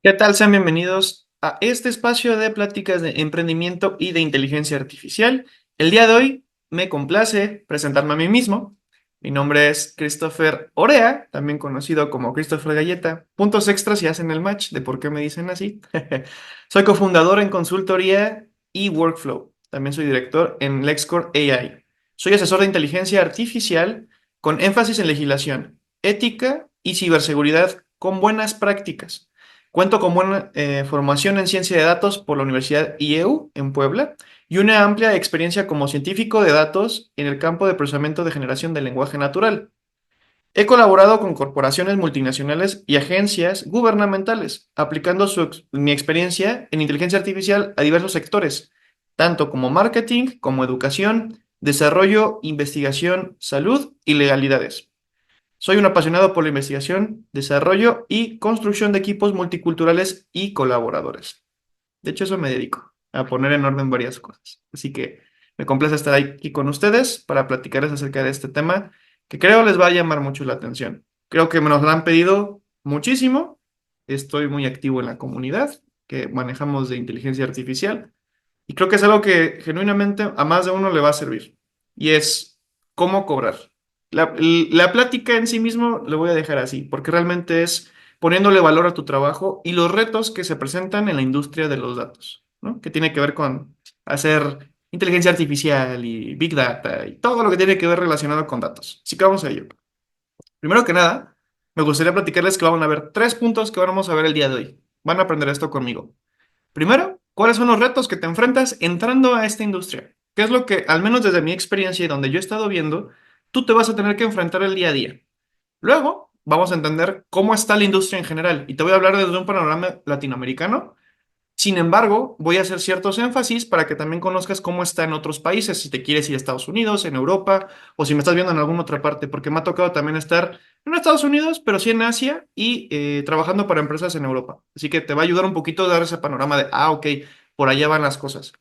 ¿Qué tal? Sean bienvenidos a este espacio de pláticas de emprendimiento y de inteligencia artificial. El día de hoy me complace presentarme a mí mismo. Mi nombre es Christopher Orea, también conocido como Christopher Galleta. Puntos extras si hacen el match de por qué me dicen así. Soy cofundador en consultoría y workflow. También soy director en LexCore AI. Soy asesor de inteligencia artificial con énfasis en legislación, ética y ciberseguridad con buenas prácticas. Cuento con buena formación en ciencia de datos por la Universidad IEU en Puebla y una amplia experiencia como científico de datos en el campo de procesamiento de generación del lenguaje natural. He colaborado con corporaciones multinacionales y agencias gubernamentales, aplicando mi experiencia en inteligencia artificial a diversos sectores, tanto como marketing, como educación, desarrollo, investigación, salud y legalidades. Soy un apasionado por la investigación, desarrollo y construcción de equipos multiculturales y colaboradores. De hecho, eso me dedico, a poner en orden varias cosas. Así que me complace estar aquí con ustedes para platicarles acerca de este tema que creo les va a llamar mucho la atención. Creo que me nos lo han pedido muchísimo. Estoy muy activo en la comunidad que manejamos de inteligencia artificial y creo que es algo que genuinamente a más de uno le va a servir. Y es cómo cobrar. La plática en sí mismo lo voy a dejar así, porque realmente es poniéndole valor a tu trabajo y los retos que se presentan en la industria de los datos, ¿no? Que tiene que ver con hacer inteligencia artificial y big data y todo lo que tiene que ver relacionado con datos. Así que vamos a ello. Primero que nada, me gustaría platicarles que van a ver tres puntos que vamos a ver el día de hoy. Van a aprender esto conmigo. Primero, ¿cuáles son los retos que te enfrentas entrando a esta industria? ¿Qué es lo que, al menos desde mi experiencia y donde yo he estado viendo, tú te vas a tener que enfrentar el día a día? Luego, vamos a entender cómo está la industria en general y te voy a hablar desde un panorama latinoamericano. Sin embargo, voy a hacer ciertos énfasis para que también conozcas cómo está en otros países, si te quieres ir a Estados Unidos, en Europa, o si me estás viendo en alguna otra parte, porque me ha tocado también estar no en Estados Unidos, pero sí en Asia y trabajando para empresas en Europa. Así que te va a ayudar un poquito a dar ese panorama de, ok, por allá van las cosas.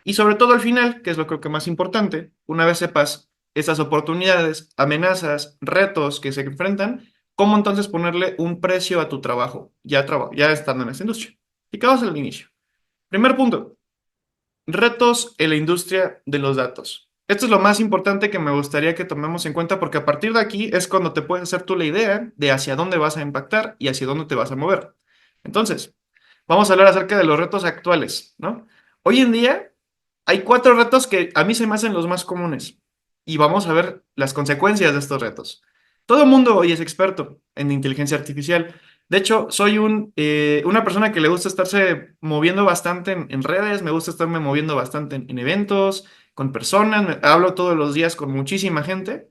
Y sobre todo al final, que es lo creo que más importante, una vez sepas esas oportunidades, amenazas, retos que se enfrentan, cómo entonces ponerle un precio a tu trabajo, ya estando en esta industria. Y qué vas al inicio. Primer punto, retos en la industria de los datos. Esto es lo más importante que me gustaría que tomemos en cuenta porque a partir de aquí es cuando te puedes hacer tú la idea de hacia dónde vas a impactar y hacia dónde te vas a mover. Entonces, vamos a hablar acerca de los retos actuales, ¿no? Hoy en día hay cuatro retos que a mí se me hacen los más comunes y vamos a ver las consecuencias de estos retos. Todo el mundo hoy es experto en inteligencia artificial. De hecho, soy una persona que le gusta estarse moviendo bastante en redes, me gusta estarme moviendo bastante en eventos, con personas, hablo todos los días con muchísima gente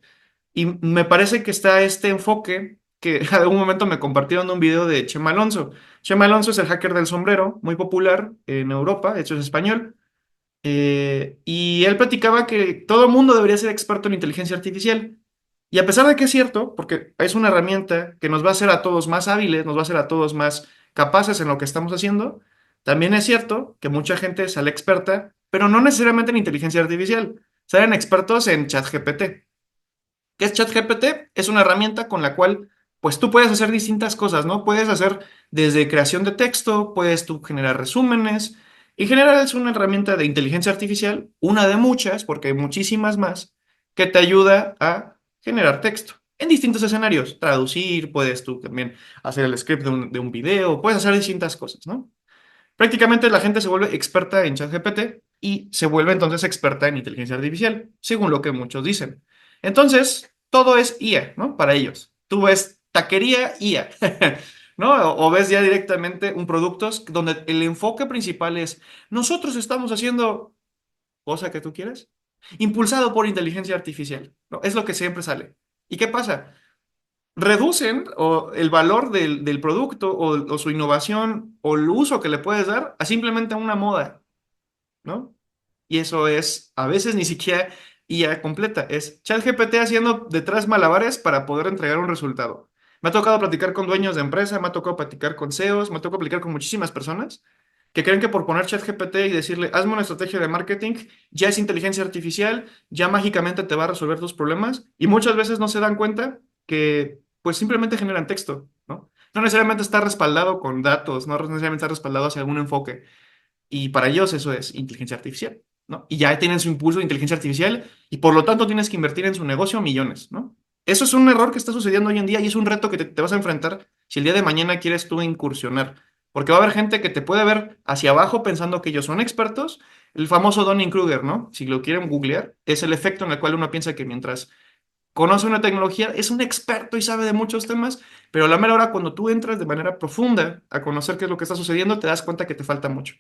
y me parece que está este enfoque que en algún momento me compartieron un video de Chema Alonso. Chema Alonso es el hacker del sombrero, muy popular en Europa, de hecho es español, y él platicaba que todo el mundo debería ser experto en inteligencia artificial. Y a pesar de que es cierto, porque es una herramienta que nos va a hacer a todos más hábiles, nos va a hacer a todos más capaces en lo que estamos haciendo, también es cierto que mucha gente sale experta, pero no necesariamente en inteligencia artificial. Salen expertos en ChatGPT. ¿Qué es ChatGPT? Es una herramienta con la cual, pues tú puedes hacer distintas cosas, ¿no? Puedes hacer desde creación de texto, puedes tú generar resúmenes. En general es una herramienta de inteligencia artificial, una de muchas, porque hay muchísimas más, que te ayuda a generar texto en distintos escenarios. Traducir, puedes tú también hacer el script de un video, puedes hacer distintas cosas, ¿no? Prácticamente la gente se vuelve experta en ChatGPT y se vuelve entonces experta en inteligencia artificial, según lo que muchos dicen. Entonces, todo es IA, ¿no? Para ellos. Tú ves taquería IA, ¿no? O ves ya directamente un producto donde el enfoque principal es, nosotros estamos haciendo cosa que tú quieres, impulsado por inteligencia artificial, ¿no? Es lo que siempre sale. ¿Y qué pasa? Reducen el valor del producto o su innovación o el uso que le puedes dar a simplemente una moda, ¿no? Y eso es a veces ni siquiera IA completa, es ChatGPT haciendo detrás malabares para poder entregar un resultado. Me ha tocado platicar con dueños de empresa, me ha tocado platicar con CEOs, me ha tocado platicar con muchísimas personas que creen que por poner ChatGPT y decirle, hazme una estrategia de marketing, ya es inteligencia artificial, ya mágicamente te va a resolver tus problemas y muchas veces no se dan cuenta que pues simplemente generan texto, ¿no? no necesariamente está respaldado con datos, no necesariamente está respaldado hacia algún enfoque. Y para ellos eso es inteligencia artificial, ¿no? Y ya tienen su impulso de inteligencia artificial y por lo tanto tienes que invertir en su negocio millones, ¿no? Eso es un error que está sucediendo hoy en día y es un reto que te vas a enfrentar si el día de mañana quieres tú incursionar. Porque va a haber gente que te puede ver hacia abajo pensando que ellos son expertos. El famoso Dunning-Kruger, ¿no? Si lo quieren googlear, es el efecto en el cual uno piensa que mientras conoce una tecnología, es un experto y sabe de muchos temas, pero a la mera hora cuando tú entras de manera profunda a conocer qué es lo que está sucediendo, te das cuenta que te falta mucho.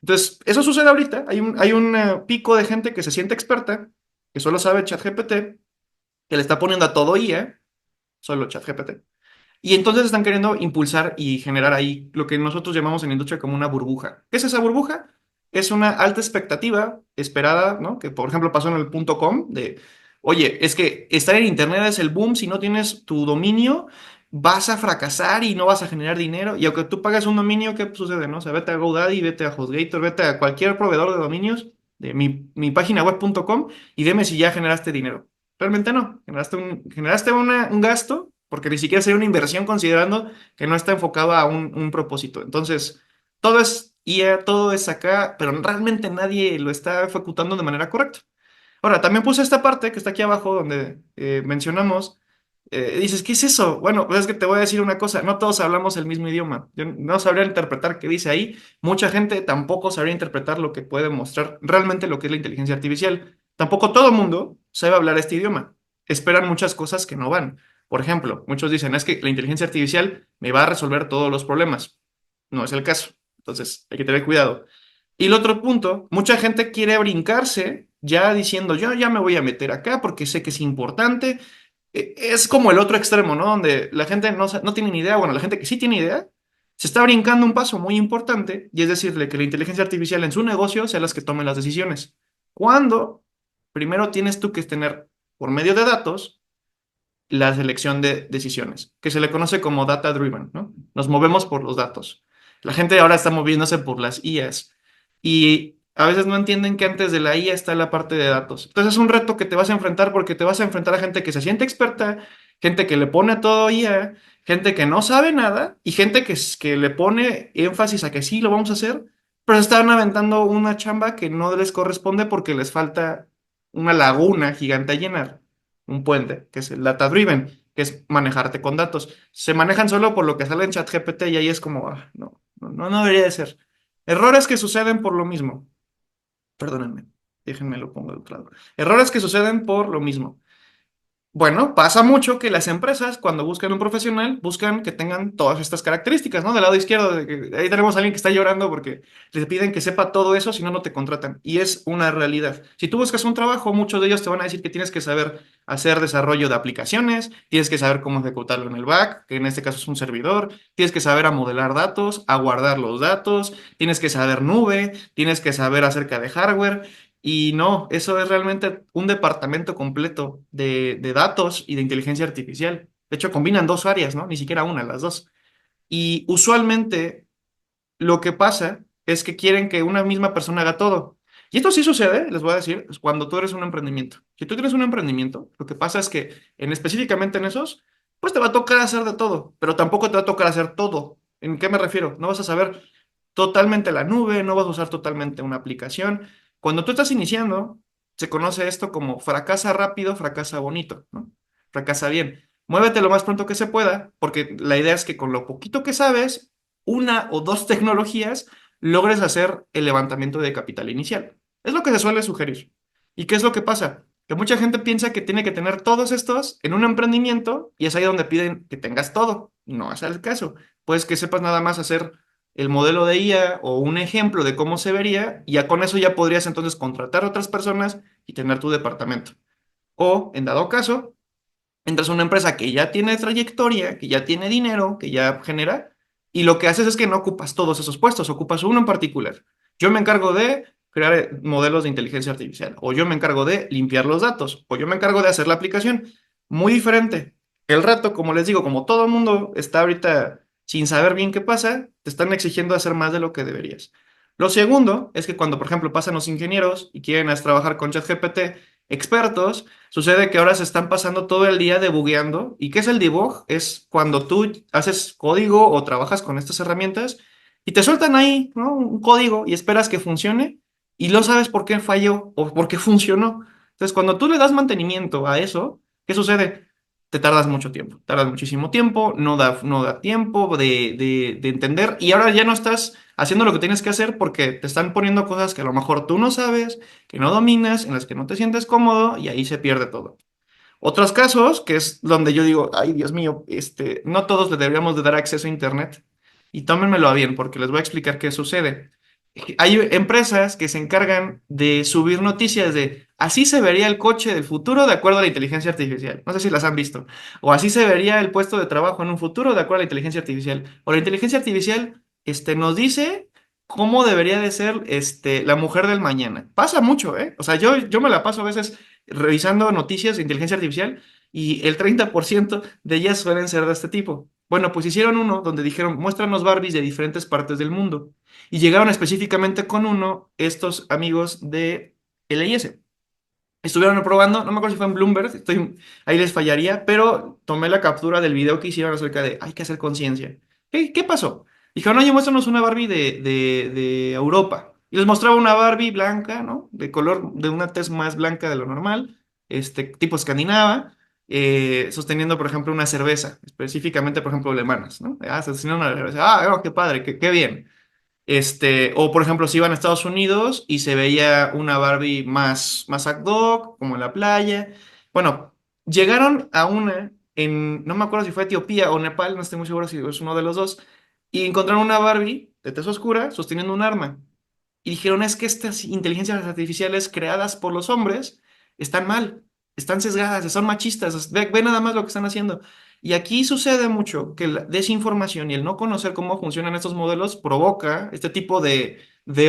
Entonces, eso sucede ahorita. Hay un pico de gente que se siente experta, que solo sabe ChatGPT, que le está poniendo a todo IA, solo ChatGPT. Y entonces están queriendo impulsar y generar ahí lo que nosotros llamamos en la industria como una burbuja. ¿Qué es esa burbuja? Es una alta expectativa esperada, ¿no? Que por ejemplo pasó en el punto com de, oye, es que estar en Internet es el boom, si no tienes tu dominio, vas a fracasar y no vas a generar dinero. Y aunque tú pagas un dominio, ¿qué sucede, no? O sea, vete a GoDaddy, vete a HostGator, vete a cualquier proveedor de dominios de mi página web.com y dime si ya generaste dinero. Realmente no. Generaste un gasto porque ni siquiera sería una inversión considerando que no está enfocado a un propósito. Entonces, todo es IA, todo es acá, pero realmente nadie lo está ejecutando de manera correcta. Ahora, también puse esta parte que está aquí abajo donde mencionamos, dices, ¿qué es eso? Bueno, pues es que te voy a decir una cosa, no todos hablamos el mismo idioma. Yo no sabría interpretar qué dice ahí, mucha gente tampoco sabría interpretar lo que puede mostrar realmente lo que es la inteligencia artificial. Tampoco todo el mundo sabe hablar este idioma. Esperan muchas cosas que no van. Por ejemplo, muchos dicen, es que la inteligencia artificial me va a resolver todos los problemas. No es el caso. Entonces, hay que tener cuidado. Y el otro punto, mucha gente quiere brincarse ya diciendo, yo ya me voy a meter acá porque sé que es importante. Es como el otro extremo, ¿no? Donde la gente no tiene ni idea, bueno, la gente que sí tiene idea, se está brincando un paso muy importante y es decirle que la inteligencia artificial en su negocio sea las que tomen las decisiones. Cuando primero tienes tú que tener, por medio de datos, la selección de decisiones, que se le conoce como data driven, ¿no? Nos movemos por los datos. La gente ahora está moviéndose por las IAs y a veces no entienden que antes de la IA está la parte de datos. Entonces es un reto que te vas a enfrentar porque te vas a enfrentar a gente que se siente experta, gente que le pone a todo IA, gente que no sabe nada y gente que le pone énfasis a que sí lo vamos a hacer, pero están aventando una chamba que no les corresponde porque les falta una laguna gigante a llenar, un puente, que es el data driven, que es manejarte con datos. Se manejan solo por lo que sale en ChatGPT y ahí es como, no debería de ser. Errores que suceden por lo mismo. Perdónenme, déjenme lo pongo de otro lado. Errores que suceden por lo mismo. Bueno, pasa mucho que las empresas, cuando buscan un profesional, buscan que tengan todas estas características, ¿no? Del lado izquierdo, ahí tenemos a alguien que está llorando porque les piden que sepa todo eso, si no, no te contratan. Y es una realidad. Si tú buscas un trabajo, muchos de ellos te van a decir que tienes que saber hacer desarrollo de aplicaciones, tienes que saber cómo ejecutarlo en el back, que en este caso es un servidor, tienes que saber a modelar datos, a guardar los datos, tienes que saber nube, tienes que saber acerca de hardware. Y no, eso es realmente un departamento completo de datos y de inteligencia artificial. De hecho, combinan dos áreas, ¿no? Ni siquiera una, las dos. Y usualmente lo que pasa es que quieren que una misma persona haga todo. Y esto sí sucede, les voy a decir, es cuando tú eres un emprendimiento. Si tú tienes un emprendimiento, lo que pasa es que específicamente en esos, pues te va a tocar hacer de todo, pero tampoco te va a tocar hacer todo. ¿En qué me refiero? No vas a saber totalmente la nube, no vas a usar totalmente una aplicación. Cuando tú estás iniciando, se conoce esto como fracasa rápido, fracasa bonito, ¿no? Fracasa bien. Muévete lo más pronto que se pueda, porque la idea es que con lo poquito que sabes, una o dos tecnologías, logres hacer el levantamiento de capital inicial. Es lo que se suele sugerir. ¿Y qué es lo que pasa? Que mucha gente piensa que tiene que tener todos estos en un emprendimiento y es ahí donde piden que tengas todo. No es el caso. Pues que sepas nada más hacer el modelo de IA o un ejemplo de cómo se vería y ya con eso ya podrías entonces contratar a otras personas y tener tu departamento. O, en dado caso, entras a una empresa que ya tiene trayectoria, que ya tiene dinero, que ya genera, y lo que haces es que no ocupas todos esos puestos, ocupas uno en particular. Yo me encargo de crear modelos de inteligencia artificial, o yo me encargo de limpiar los datos, o yo me encargo de hacer la aplicación. Muy diferente. El rato, como les digo, como todo el mundo está ahorita sin saber bien qué pasa, te están exigiendo hacer más de lo que deberías. Lo segundo es que cuando, por ejemplo, pasan los ingenieros y quieren trabajar con ChatGPT, expertos, sucede que ahora se están pasando todo el día debugueando. ¿Y qué es el debug? Es cuando tú haces código o trabajas con estas herramientas y te sueltan ahí, ¿no? Un código y esperas que funcione y no sabes por qué falló o por qué funcionó. Entonces, cuando tú le das mantenimiento a eso, ¿qué sucede? Te tardas mucho tiempo, tardas muchísimo tiempo, no da tiempo de entender y ahora ya no estás haciendo lo que tienes que hacer porque te están poniendo cosas que a lo mejor tú no sabes, que no dominas, en las que no te sientes cómodo y ahí se pierde todo. Otros casos, que es donde yo digo, ay Dios mío, no todos le deberíamos de dar acceso a Internet y tómenmelo a bien porque les voy a explicar qué sucede. Hay empresas que se encargan de subir noticias de así se vería el coche del futuro de acuerdo a la inteligencia artificial. No sé si las han visto. O así se vería el puesto de trabajo en un futuro de acuerdo a la inteligencia artificial. O la inteligencia artificial nos dice cómo debería de ser la mujer del mañana. Pasa mucho, ¿eh? O sea, yo me la paso a veces revisando noticias de inteligencia artificial y el 30% de ellas suelen ser de este tipo. Bueno, pues hicieron uno donde dijeron, muéstranos Barbies de diferentes partes del mundo. Y llegaron específicamente con uno estos amigos de LIS. Estuvieron probando, no me acuerdo si fue en Bloomberg, ahí les fallaría, pero tomé la captura del video que hicieron acerca de hay que hacer conciencia. ¿Qué pasó? Dijeron, oye, muéstranos una Barbie de Europa. Y les mostraba una Barbie blanca, ¿no? De color, de una tez más blanca de lo normal, tipo escandinava, sosteniendo, por ejemplo, una cerveza, específicamente, por ejemplo, alemanas, ¿no? Sosteniendo una cerveza. Qué padre, qué bien. O por ejemplo, si iban a Estados Unidos y se veía una Barbie más ad hoc, como en la playa. Bueno, llegaron a una no me acuerdo si fue Etiopía o Nepal, no estoy muy seguro si es uno de los dos, y encontraron una Barbie de tez oscura sosteniendo un arma. Y dijeron, es que estas inteligencias artificiales creadas por los hombres están mal, están sesgadas, son machistas, ve nada más lo que están haciendo. Y aquí sucede mucho que la desinformación y el no conocer cómo funcionan estos modelos provoca este tipo de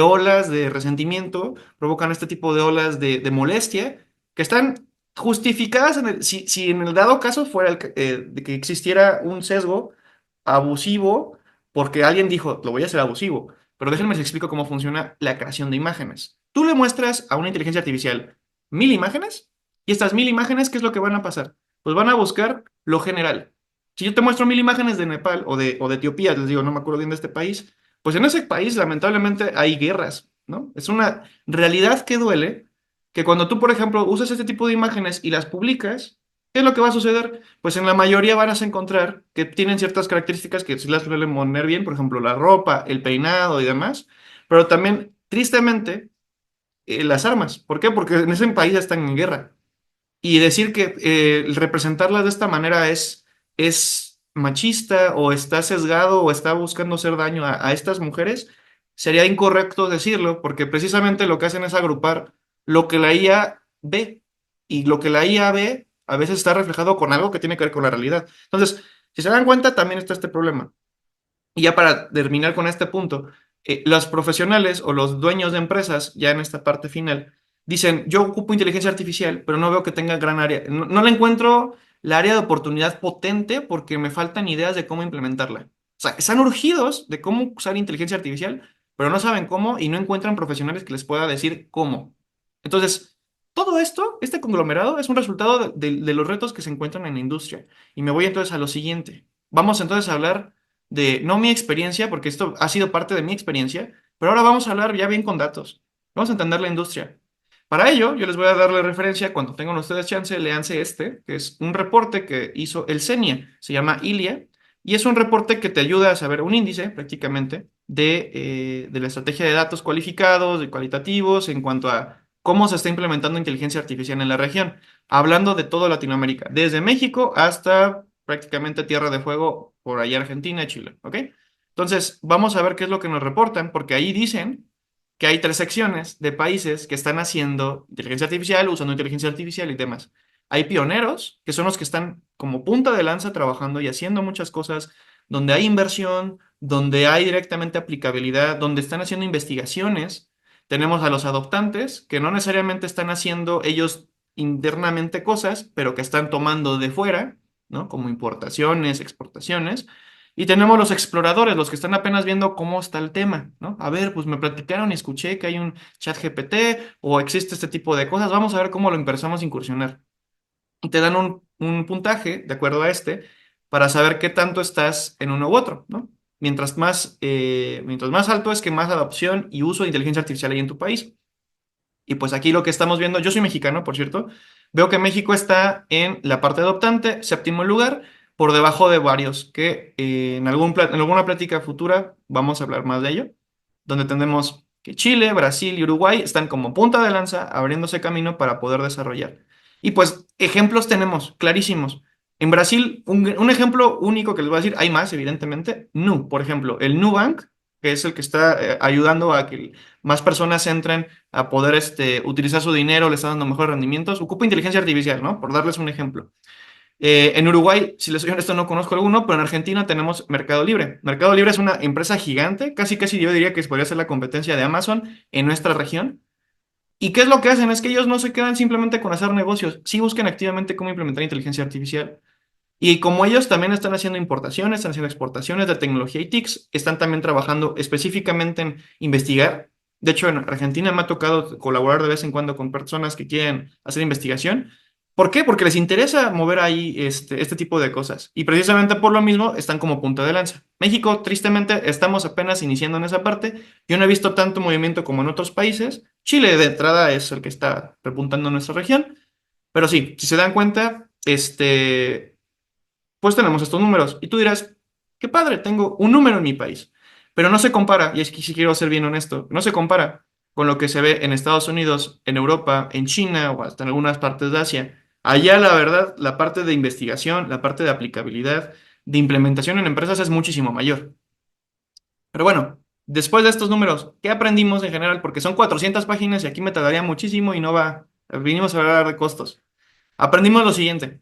olas de resentimiento, provocan este tipo de olas de molestia que están justificadas si en el dado caso fuera de que existiera un sesgo abusivo porque alguien dijo, lo voy a hacer abusivo. Pero déjenme les explico cómo funciona la creación de imágenes. Tú le muestras a una inteligencia artificial 1000 imágenes y estas 1000 imágenes, ¿qué es lo que van a pasar? Pues van a buscar lo general. Si yo te muestro 1000 imágenes de Nepal o de Etiopía, les digo, no me acuerdo bien de este país, pues en ese país lamentablemente hay guerras, ¿no? Es una realidad que duele que cuando tú, por ejemplo, usas este tipo de imágenes y las publicas, ¿qué es lo que va a suceder? Pues en la mayoría van a encontrar que tienen ciertas características que sí las suelen poner bien, por ejemplo, la ropa, el peinado y demás, pero también, tristemente, las armas. ¿Por qué? Porque en ese país están en guerra. Y decir que representarlas de esta manera es machista o está sesgado o está buscando hacer daño a estas mujeres, sería incorrecto decirlo porque precisamente lo que hacen es agrupar lo que la IA ve y lo que la IA ve a veces está reflejado con algo que tiene que ver con la realidad. Entonces, si se dan cuenta, también está este problema. Y ya para terminar con este punto, los profesionales o los dueños de empresas, ya en esta parte final, dicen, yo ocupo inteligencia artificial, pero no veo que tenga gran área, no le encuentro la área de oportunidad potente porque me faltan ideas de cómo implementarla. O sea, están urgidos de cómo usar inteligencia artificial, pero no saben cómo y no encuentran profesionales que les pueda decir cómo. Entonces, todo esto, este conglomerado, es un resultado de los retos que se encuentran en la industria. Y me voy entonces a lo siguiente. Vamos entonces a hablar no mi experiencia, porque esto ha sido parte de mi experiencia, pero ahora vamos a hablar ya bien con datos. Vamos a entender la industria. Para ello, yo les voy a dar la referencia, cuando tengan ustedes chance, léanse que es un reporte que hizo el CENIA, se llama ILIA, y es un reporte que te ayuda a saber un índice, prácticamente, de la estrategia de datos cualificados y cualitativos en cuanto a cómo se está implementando inteligencia artificial en la región, hablando de toda Latinoamérica, desde México hasta prácticamente Tierra de Fuego por allá Argentina y Chile, ¿ok? Entonces, vamos a ver qué es lo que nos reportan, porque ahí dicen que hay 3 secciones de países que están haciendo inteligencia artificial, usando inteligencia artificial y demás. Hay pioneros, que son los que están como punta de lanza trabajando y haciendo muchas cosas, donde hay inversión, donde hay directamente aplicabilidad, donde están haciendo investigaciones. Tenemos a los adoptantes, que no necesariamente están haciendo ellos internamente cosas, pero que están tomando de fuera, ¿no? Como importaciones, exportaciones. Y tenemos los exploradores, los que están apenas viendo cómo está el tema, ¿no? A ver, pues me platicaron y escuché que hay un chat GPT o existe este tipo de cosas, vamos a ver cómo lo empezamos a incursionar. Y te dan un puntaje, de acuerdo a este, para saber qué tanto estás en uno u otro, ¿no? Mientras más alto es que más adopción y uso de inteligencia artificial hay en tu país. Y pues aquí lo que estamos viendo, yo soy mexicano, por cierto, veo que México está en la parte adoptante, séptimo lugar, por debajo de varios, que en alguna plática futura vamos a hablar más de ello, donde tenemos que Chile, Brasil y Uruguay están como punta de lanza, abriéndose camino para poder desarrollar. Y pues ejemplos tenemos clarísimos. En Brasil, un ejemplo único que les voy a decir, hay más, evidentemente, Nu, por ejemplo, el Nubank, que es el que está ayudando a que más personas entren a poder utilizar su dinero, le está dando mejores rendimientos, ocupa inteligencia artificial, ¿no? Por darles un ejemplo. En Uruguay, si les soy honesto, no conozco alguno, pero en Argentina tenemos Mercado Libre. Mercado Libre es una empresa gigante, casi casi yo diría que podría ser la competencia de Amazon en nuestra región. ¿Y qué es lo que hacen? Es que ellos no se quedan simplemente con hacer negocios, sí buscan activamente cómo implementar inteligencia artificial. Y como ellos también están haciendo importaciones, están haciendo exportaciones de tecnología y TICs, están también trabajando específicamente en investigar. De hecho, en Argentina me ha tocado colaborar de vez en cuando con personas que quieren hacer investigación. ¿Por qué? Porque les interesa mover ahí este tipo de cosas. Y precisamente por lo mismo están como punta de lanza. México, tristemente, estamos apenas iniciando en esa parte. Yo no he visto tanto movimiento como en otros países. Chile de entrada es el que está repuntando en nuestra región. Pero sí, si se dan cuenta, pues tenemos estos números. Y tú dirás, qué padre, tengo un número en mi país. Pero no se compara, y es que si quiero ser bien honesto, no se compara con lo que se ve en Estados Unidos, en Europa, en China o hasta en algunas partes de Asia. Allá, la verdad, la parte de investigación, la parte de aplicabilidad, de implementación en empresas es muchísimo mayor. Pero bueno, después de estos números, ¿qué aprendimos en general? Porque son 400 páginas y aquí me tardaría muchísimo y no va. Vinimos a hablar de costos. Aprendimos lo siguiente.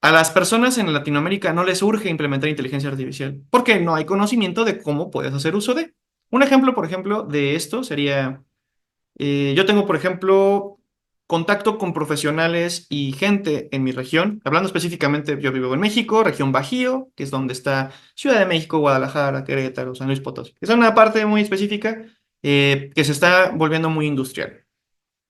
A las personas en Latinoamérica no les urge implementar inteligencia artificial porque no hay conocimiento de cómo puedes hacer uso de. Un ejemplo, por ejemplo, de esto sería, yo tengo, por ejemplo, contacto con profesionales y gente en mi región, hablando específicamente, yo vivo en México, región Bajío, que es donde está Ciudad de México, Guadalajara, Querétaro, San Luis Potosí. Es una parte muy específica que se está volviendo muy industrial.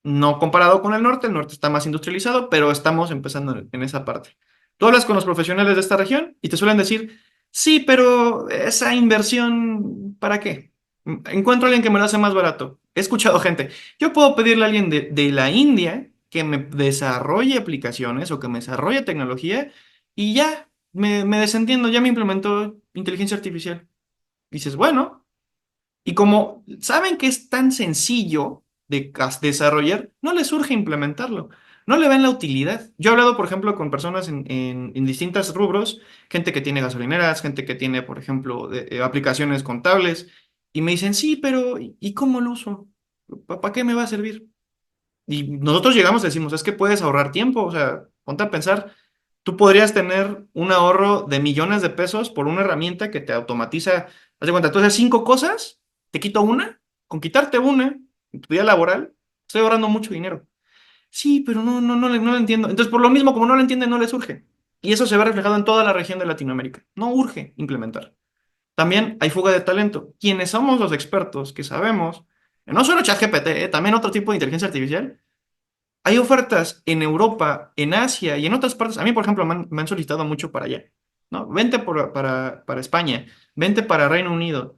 No comparado con el norte está más industrializado, pero estamos empezando en esa parte. Tú hablas con los profesionales de esta región y te suelen decir, sí, pero esa inversión, ¿para qué? Encuentro a alguien que me lo hace más barato. He escuchado gente, yo puedo pedirle a alguien de la India que me desarrolle aplicaciones o que me desarrolle tecnología y ya, me desentiendo, ya me implementó inteligencia artificial. Dices, bueno. Y como saben que es tan sencillo de desarrollar, no les surge implementarlo. No le ven la utilidad. Yo he hablado, por ejemplo, con personas en distintos rubros, gente que tiene gasolineras, gente que tiene, por ejemplo, aplicaciones contables, y me dicen, sí, pero ¿y cómo lo uso? ¿Para qué me va a servir? Y nosotros llegamos y decimos, es que puedes ahorrar tiempo, o sea, ponte a pensar, tú podrías tener un ahorro de millones de pesos por una herramienta que te automatiza, haz de cuenta, tú haces cinco cosas, te quito una, con quitarte una en tu día laboral, estoy ahorrando mucho dinero. Sí, pero no lo entiendo. Entonces, por lo mismo, como no lo entiende, no le surge. Y eso se ve reflejado en toda la región de Latinoamérica. No urge implementar. También hay fuga de talento. Quienes somos los expertos que sabemos, no solo ChatGPT, también otro tipo de inteligencia artificial, hay ofertas en Europa, en Asia y en otras partes. A mí, por ejemplo, me han solicitado mucho para allá, ¿no? Vente para España, vente para Reino Unido.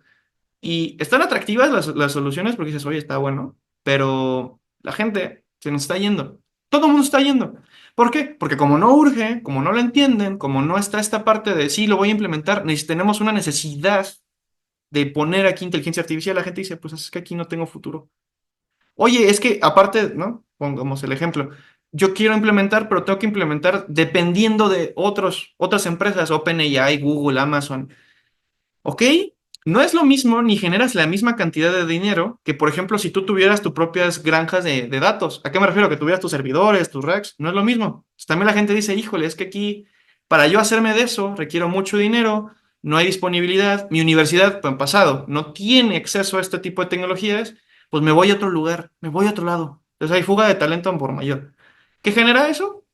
Y están atractivas las soluciones porque dices, oye, está bueno, pero la gente se nos está yendo. Todo el mundo está yendo. ¿Por qué? Porque como no urge, como no lo entienden, como no está esta parte de sí, lo voy a implementar, tenemos una necesidad de poner aquí inteligencia artificial, la gente dice, pues es que aquí no tengo futuro. Oye, es que aparte, ¿no? Pongamos el ejemplo. Yo quiero implementar, pero tengo que implementar dependiendo de otras empresas, OpenAI, Google, Amazon. ¿Ok? No es lo mismo ni generas la misma cantidad de dinero que, por ejemplo, si tú tuvieras tus propias granjas de datos. ¿A qué me refiero? Que tuvieras tus servidores, tus racks. No es lo mismo. Pues también la gente dice, híjole, es que aquí, para yo hacerme de eso, requiero mucho dinero, no hay disponibilidad. Mi universidad, pues, en pasado, no tiene acceso a este tipo de tecnologías, pues me voy a otro lugar, me voy a otro lado. Entonces hay fuga de talento por mayor. ¿Qué genera eso?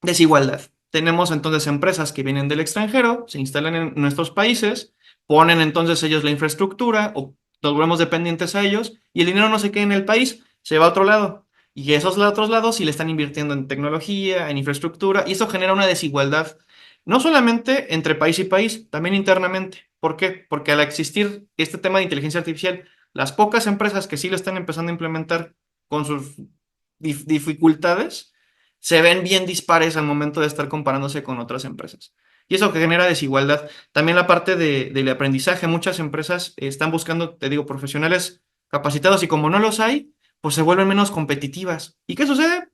Desigualdad. tenemos entonces empresas que vienen del extranjero, se instalan en nuestros países, ponen entonces ellos la infraestructura o nos volvemos dependientes a ellos y el dinero no se queda en el país, se va a otro lado. Y esos otros lados sí le están invirtiendo en tecnología, en infraestructura, y eso genera una desigualdad, no solamente entre país y país, también internamente. ¿Por qué? Porque al existir este tema de inteligencia artificial, las pocas empresas que sí lo están empezando a implementar con sus dificultades, se ven bien dispares al momento de estar comparándose con otras empresas. Y eso que genera desigualdad. También la parte del aprendizaje, muchas empresas están buscando, te digo, profesionales capacitados y como no los hay, pues se vuelven menos competitivas. ¿Y qué sucede?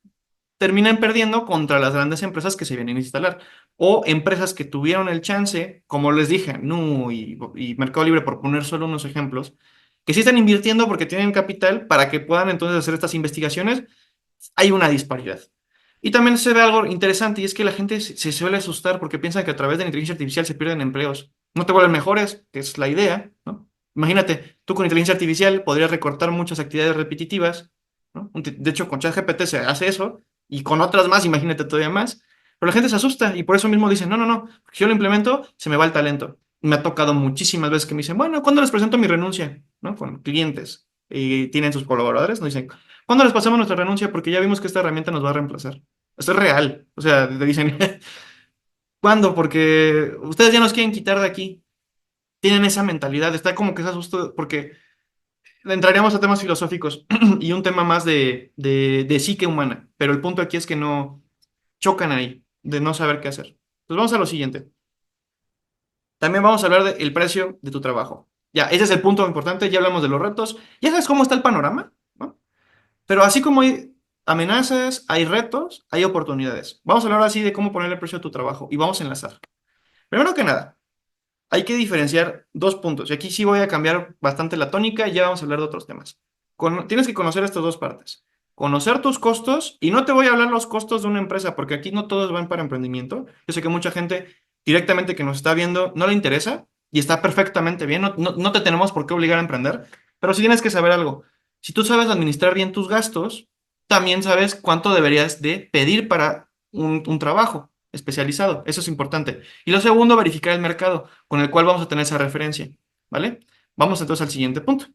Terminan perdiendo contra las grandes empresas que se vienen a instalar. O empresas que tuvieron el chance, como les dije, Nu y Mercado Libre, por poner solo unos ejemplos, que sí están invirtiendo porque tienen capital para que puedan entonces hacer estas investigaciones, hay una disparidad. Y también se ve algo interesante y es que la gente se suele asustar porque piensa que a través de la inteligencia artificial se pierden empleos. No te vuelven mejores, que es la idea, ¿no? Imagínate, tú con inteligencia artificial podrías recortar muchas actividades repetitivas, ¿no? De hecho, con ChatGPT se hace eso y con otras más, imagínate todavía más. Pero la gente se asusta y por eso mismo dicen, no, no, no, si yo lo implemento, se me va el talento. Me ha tocado muchísimas veces que me dicen, bueno, ¿cuándo les presento mi renuncia? ¿No? Con clientes y tienen sus colaboradores, nos dicen, ¿cuándo les pasamos nuestra renuncia? Porque ya vimos que esta herramienta nos va a reemplazar. Esto es real. O sea, te dicen, ¿cuándo? Porque ustedes ya nos quieren quitar de aquí. Tienen esa mentalidad. Está como que se asusto porque entraríamos a temas filosóficos y un tema más de psique humana. Pero el punto aquí es que no chocan ahí, de no saber qué hacer. Pues vamos a lo siguiente. También vamos a hablar del precio de tu trabajo. Ya, ese es el punto importante. Ya hablamos de los retos. Ya sabes cómo está el panorama, ¿no? Pero así como hay amenazas, hay retos, hay oportunidades. Vamos a hablar así de cómo ponerle precio a tu trabajo y vamos a enlazar. Primero que nada, hay que diferenciar dos puntos. Y aquí sí voy a cambiar bastante la tónica y ya vamos a hablar de otros temas. Tienes que conocer estas dos partes. Conocer tus costos y no te voy a hablar los costos de una empresa porque aquí no todos van para emprendimiento. Yo sé que mucha gente directamente que nos está viendo no le interesa y está perfectamente bien. No te tenemos por qué obligar a emprender, pero sí tienes que saber algo. Si tú sabes administrar bien tus gastos, también sabes cuánto deberías de pedir para un trabajo especializado. Eso es importante. Y lo segundo, verificar el mercado con el cual vamos a tener esa referencia, ¿vale? Vamos entonces al siguiente punto.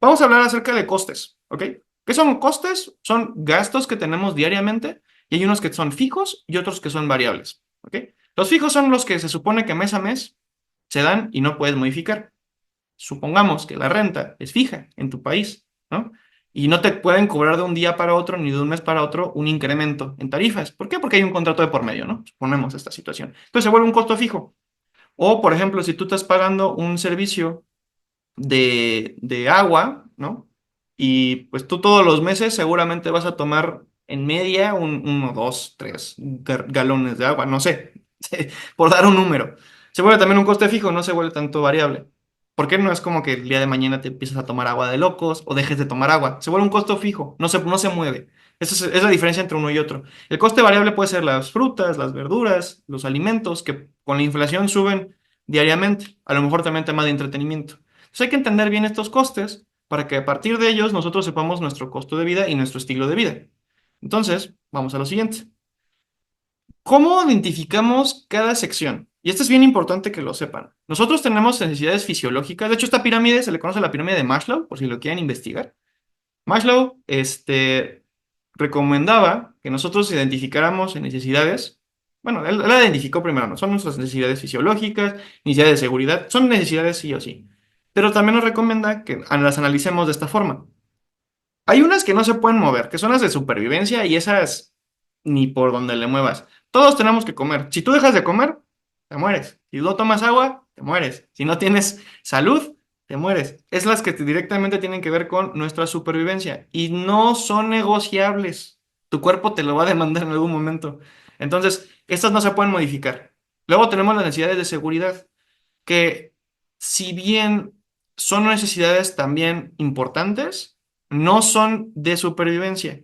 Vamos a hablar acerca de costes, ¿ok? ¿Qué son costes? Son gastos que tenemos diariamente y hay unos que son fijos y otros que son variables, ¿ok? Los fijos son los que se supone que mes a mes se dan y no puedes modificar. Supongamos que la renta es fija en tu país, ¿no? Y no te pueden cobrar de un día para otro ni de un mes para otro un incremento en tarifas. ¿Por qué? Porque hay un contrato de por medio, ¿no? Suponemos esta situación. Entonces se vuelve un costo fijo. O, por ejemplo, si tú estás pagando un servicio de agua, ¿no? Y pues tú todos los meses seguramente vas a tomar en media uno, dos, tres galones de agua, no sé, por dar un número. Se vuelve también un coste fijo, no se vuelve tanto variable. ¿Por qué no es como que el día de mañana te empiezas a tomar agua de locos o dejes de tomar agua? Se vuelve un costo fijo, no se mueve. Esa es la diferencia entre uno y otro. El coste variable puede ser las frutas, las verduras, los alimentos, que con la inflación suben diariamente. A lo mejor también tema de entretenimiento. Entonces hay que entender bien estos costes para que a partir de ellos nosotros sepamos nuestro costo de vida y nuestro estilo de vida. Entonces, vamos a lo siguiente. ¿Cómo identificamos cada sección? Y esto es bien importante que lo sepan. Nosotros tenemos necesidades fisiológicas. De hecho, esta pirámide se le conoce la pirámide de Maslow, por si lo quieren investigar. Maslow, recomendaba que nosotros identificáramos en necesidades. Bueno, él la identificó primero, ¿no? Son nuestras necesidades fisiológicas, necesidades de seguridad, son necesidades sí o sí. Pero también nos recomienda que las analicemos de esta forma. Hay unas que no se pueden mover, que son las de supervivencia y esas ni por donde le muevas. Todos tenemos que comer. Si tú dejas de comer, te mueres. Si no tomas agua, te mueres. Si no tienes salud, te mueres. Es las que directamente tienen que ver con nuestra supervivencia y no son negociables. Tu cuerpo te lo va a demandar en algún momento. Entonces, estas no se pueden modificar. Luego tenemos las necesidades de seguridad, que si bien son necesidades también importantes, no son de supervivencia.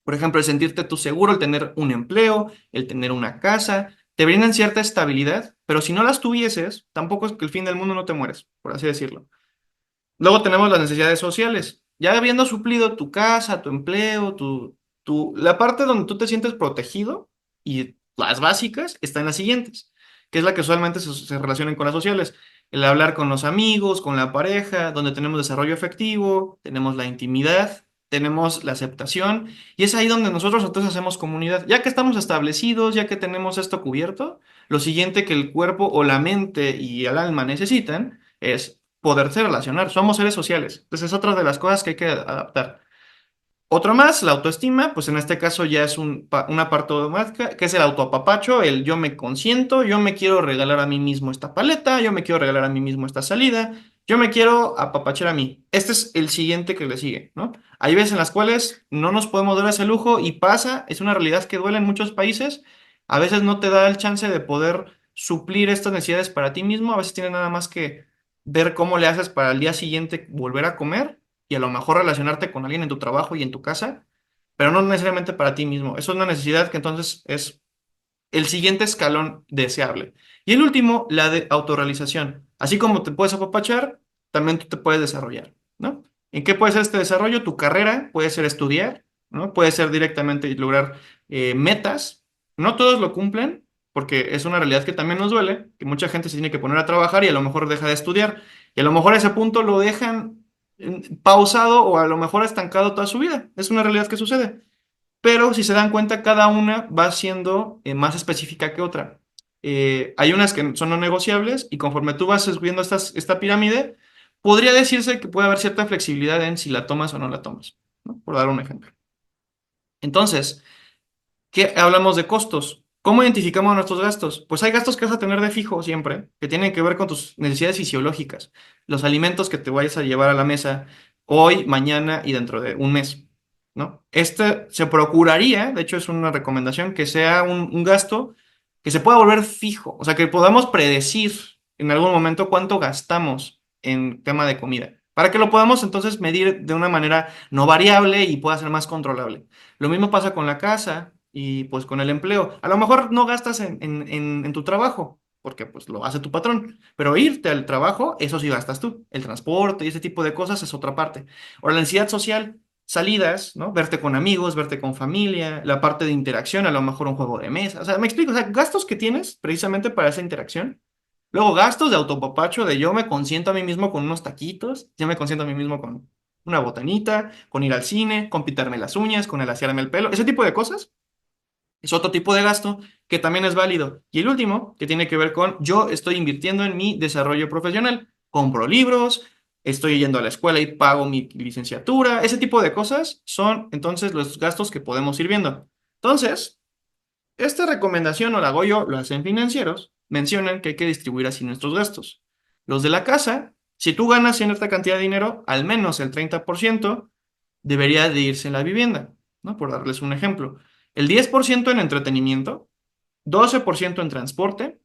Por ejemplo, el sentirte tú seguro, el tener un empleo, el tener una casa, te brindan cierta estabilidad, pero si no las tuvieses, tampoco es que el fin del mundo no te mueres, por así decirlo. Luego tenemos las necesidades sociales. Ya habiendo suplido tu casa, tu empleo, la parte donde tú te sientes protegido y Las básicas están las siguientes, que es la que usualmente se relacionan con las sociales. El hablar con los amigos, con la pareja, donde tenemos desarrollo afectivo, tenemos la intimidad, tenemos la aceptación, y es ahí donde nosotros entonces hacemos comunidad. Ya que estamos establecidos, ya que tenemos esto cubierto, lo siguiente que el cuerpo o la mente y el alma necesitan es poderse relacionar. Somos seres sociales. Entonces es otra de las cosas que hay que adaptar. Otro más, la autoestima, pues en este caso ya es una parte automática, que es el autoapapacho, el yo me consiento, yo me quiero regalar a mí mismo esta paleta, yo me quiero regalar a mí mismo esta salida, yo me quiero apapachar a mí. Este es el siguiente que le sigue, ¿no? Hay veces en las cuales no nos podemos dar ese lujo y pasa, es una realidad que duele en muchos países, a veces no te da el chance de poder suplir estas necesidades para ti mismo, a veces tienes nada más que ver cómo le haces para el día siguiente volver a comer y a lo mejor relacionarte con alguien en tu trabajo y en tu casa, pero no necesariamente para ti mismo. Eso es una necesidad que entonces es el siguiente escalón deseable. Y el último, la de autorrealización. Así como te puedes apapachar, también tú te puedes desarrollar, ¿no? ¿En qué puede ser este desarrollo? Tu carrera puede ser estudiar, ¿no? Puede ser directamente lograr metas. No todos lo cumplen, porque es una realidad que también nos duele, que mucha gente se tiene que poner a trabajar y a lo mejor deja de estudiar. Y a lo mejor a ese punto lo dejan pausado o a lo mejor estancado toda su vida. Es una realidad que sucede. Pero si se dan cuenta, cada una va siendo más específica que otra. Hay unas que son no negociables y conforme tú vas subiendo esta pirámide, podría decirse que puede haber cierta flexibilidad en si la tomas o no la tomas, ¿no? Por dar un ejemplo. Entonces, ¿qué hablamos de costos? ¿Cómo identificamos nuestros gastos? Pues hay gastos que vas a tener de fijo siempre, que tienen que ver con tus necesidades fisiológicas, los alimentos que te vayas a llevar a la mesa hoy, mañana y dentro de un mes, ¿no? Este se procuraría, de hecho es una recomendación, que sea un gasto que se pueda volver fijo, o sea, que podamos predecir en algún momento cuánto gastamos en tema de comida, para que lo podamos entonces medir de una manera no variable y pueda ser más controlable. Lo mismo pasa con la casa y pues con el empleo. A lo mejor no gastas en tu trabajo, porque pues lo hace tu patrón, pero irte al trabajo, eso sí gastas tú. El transporte y ese tipo de cosas es otra parte. O la ansiedad social, salidas, ¿no? Verte con amigos, verte con familia, la parte de interacción, a lo mejor un juego de mesa. O sea, me explico, o sea, gastos que tienes precisamente para esa interacción. Luego gastos de autopapacho, de yo me consiento a mí mismo con unos taquitos, yo me consiento a mí mismo con una botanita, con ir al cine, con pintarme las uñas, con el asearme el pelo, ese tipo de cosas es otro tipo de gasto que también es válido. Y el último, que tiene que ver con yo estoy invirtiendo en mi desarrollo profesional. Compro libros, estoy yendo a la escuela y pago mi licenciatura. Ese tipo de cosas son entonces los gastos que podemos ir viendo. Entonces, esta recomendación o la hago yo, lo hacen financieros, mencionan que hay que distribuir así nuestros gastos. Los de la casa, si tú ganas cierta cantidad de dinero, al menos el 30% debería de irse en la vivienda, ¿no? Por darles un ejemplo. El 10% en entretenimiento, 12% en transporte,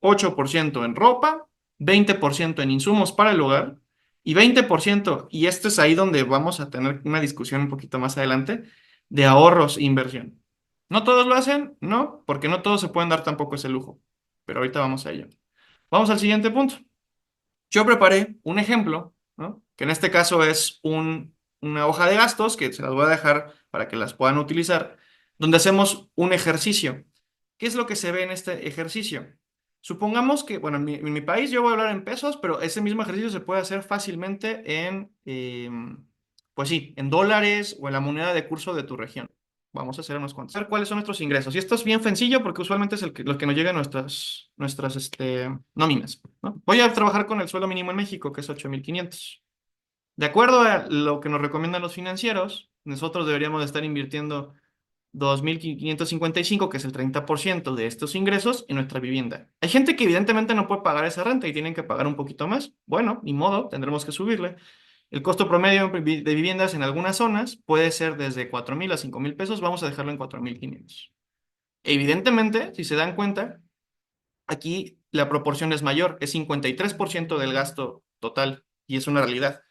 8% en ropa, 20% en insumos para el hogar y 20%, y esto es ahí donde vamos a tener una discusión un poquito más adelante, de ahorros e inversión. ¿No todos lo hacen? No, porque no todos se pueden dar tampoco ese lujo, pero ahorita vamos a ello. Vamos al siguiente punto. Yo preparé un ejemplo, ¿no? Que en este caso es una hoja de gastos, que se las voy a dejar para que las puedan utilizar, donde hacemos un ejercicio. ¿Qué es lo que se ve en este ejercicio? Supongamos que, bueno, en mi país yo voy a hablar en pesos, pero ese mismo ejercicio se puede hacer fácilmente pues sí, en dólares o en la moneda de curso de tu región. Vamos a hacer unos cuantos. A ver cuáles son nuestros ingresos. Y esto es bien sencillo porque usualmente es lo que nos llega a nuestras nóminas, ¿no? Voy a trabajar con el sueldo mínimo en México, que es 8,500. De acuerdo a lo que nos recomiendan los financieros, nosotros deberíamos de estar invirtiendo 2,555, que es el 30% de estos ingresos, en nuestra vivienda. Hay gente que evidentemente no puede pagar esa renta y tienen que pagar un poquito más. Bueno, ni modo, tendremos que subirle. El costo promedio de viviendas en algunas zonas puede ser desde 4,000 a 5,000 pesos. Vamos a dejarlo en 4,500. Evidentemente, si se dan cuenta, aquí la proporción es mayor, es 53% del gasto total y es una realidad.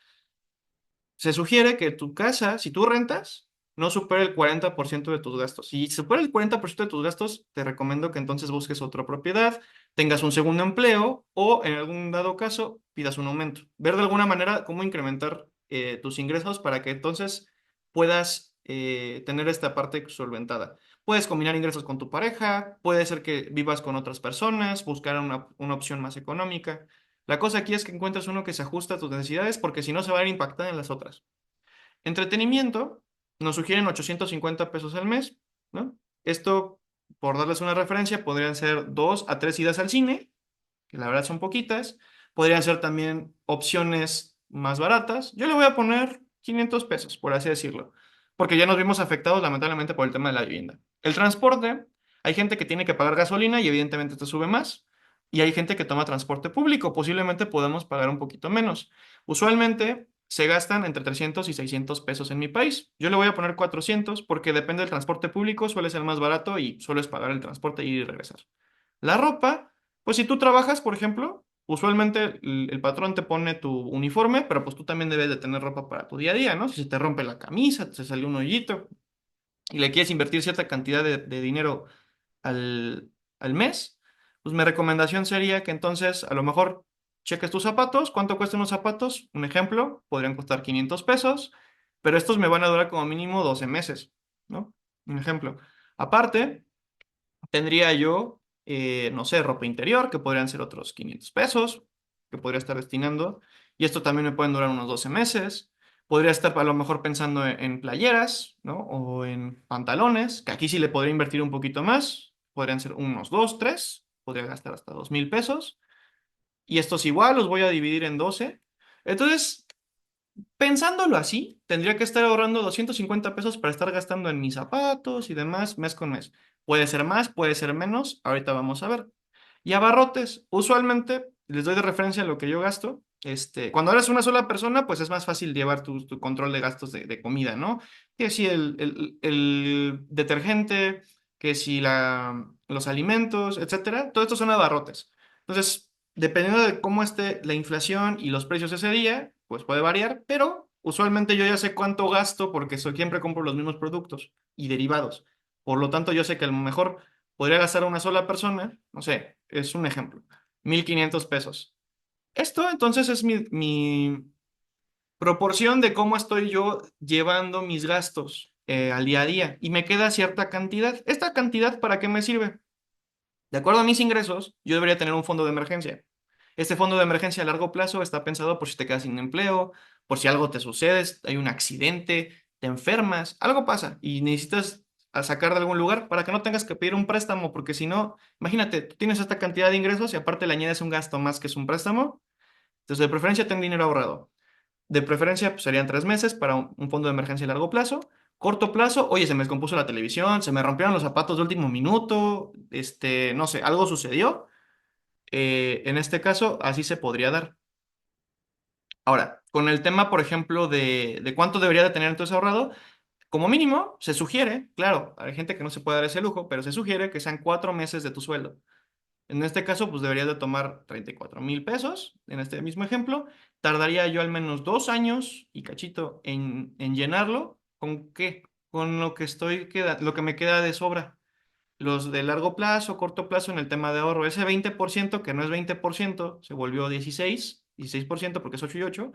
Se sugiere que tu casa, si tú rentas, no supere el 40% de tus gastos. Si supera el 40% de tus gastos, te recomiendo que entonces busques otra propiedad, tengas un segundo empleo o en algún dado caso pidas un aumento. Ver de alguna manera cómo incrementar tus ingresos para que entonces puedas tener esta parte solventada. Puedes combinar ingresos con tu pareja, puede ser que vivas con otras personas, buscar una opción más económica. La cosa aquí es que encuentres uno que se ajuste a tus necesidades porque si no se van a impactar en las otras. Entretenimiento, nos sugieren 850 pesos al mes, ¿no? Esto, por darles una referencia, podrían ser 2 a 3 idas al cine, que la verdad son poquitas. Podrían ser también opciones más baratas. Yo le voy a poner 500 pesos, por así decirlo, porque ya nos vimos afectados lamentablemente por el tema de la vivienda. El transporte, hay gente que tiene que pagar gasolina y evidentemente te sube más. Y hay gente que toma transporte público, posiblemente podamos pagar un poquito menos. Usualmente se gastan entre 300 y 600 pesos en mi país. Yo le voy a poner 400 porque depende del transporte público, suele ser más barato y sueles pagar el transporte y ir y regresar. La ropa, pues si tú trabajas, por ejemplo, usualmente el patrón te pone tu uniforme, pero pues tú también debes de tener ropa para tu día a día, ¿no? Si se te rompe la camisa, te salió un hoyito y le quieres invertir cierta cantidad de dinero al mes, pues mi recomendación sería que entonces a lo mejor cheques tus zapatos, ¿cuánto cuestan unos zapatos? Un ejemplo, podrían costar 500 pesos, pero estos me van a durar como mínimo 12 meses, ¿no? Un ejemplo. Aparte, tendría yo, no sé, ropa interior, que podrían ser otros 500 pesos, que podría estar destinando. Y esto también me pueden durar unos 12 meses. Podría estar a lo mejor pensando en playeras, ¿no? O en pantalones, que aquí sí le podría invertir un poquito más. Podrían ser unos 2 3. Podría gastar hasta 2000 pesos. Y estos igual los voy a dividir en 12. Entonces, pensándolo así, tendría que estar ahorrando 250 pesos para estar gastando en mis zapatos y demás mes con mes. Puede ser más, puede ser menos, ahorita vamos a ver. Y abarrotes, usualmente les doy de referencia lo que yo gasto. Cuando eres una sola persona, pues es más fácil llevar tu control de gastos de comida, ¿no? Que si el detergente, que si los alimentos, etcétera. Todo esto son abarrotes. Entonces, dependiendo de cómo esté la inflación y los precios ese día, pues puede variar, pero usualmente yo ya sé cuánto gasto porque siempre compro los mismos productos y derivados. Por lo tanto, yo sé que a lo mejor podría gastar una sola persona, no sé, es un ejemplo, 1500 pesos. Esto entonces es mi proporción de cómo estoy yo llevando mis gastos al día a día y me queda cierta cantidad. ¿Esta cantidad para qué me sirve? De acuerdo a mis ingresos, yo debería tener un fondo de emergencia. Este fondo de emergencia a largo plazo está pensado por si te quedas sin empleo, por si algo te sucede, hay un accidente, te enfermas, algo pasa y necesitas sacar de algún lugar para que no tengas que pedir un préstamo, porque si no, imagínate, tú tienes esta cantidad de ingresos y aparte le añades un gasto más que es un préstamo, entonces de preferencia ten dinero ahorrado. De preferencia pues, serían 3 meses para un fondo de emergencia a largo plazo. Corto plazo, oye, se me descompuso la televisión, se me rompieron los zapatos de último minuto, no sé, algo sucedió. En este caso, así se podría dar. Ahora, con el tema, por ejemplo, de cuánto debería de tener entonces ahorrado, como mínimo, se sugiere, claro, hay gente que no se puede dar ese lujo, pero se sugiere que sean 4 meses de tu sueldo. En este caso, pues deberías de tomar 34,000 pesos, en este mismo ejemplo. Tardaría yo al menos 2 años y cachito en llenarlo. ¿Con qué? Con lo que me queda de sobra. Los de largo plazo, corto plazo en el tema de ahorro, ese 20% que no es 20% se volvió 16% porque es 8 y 8,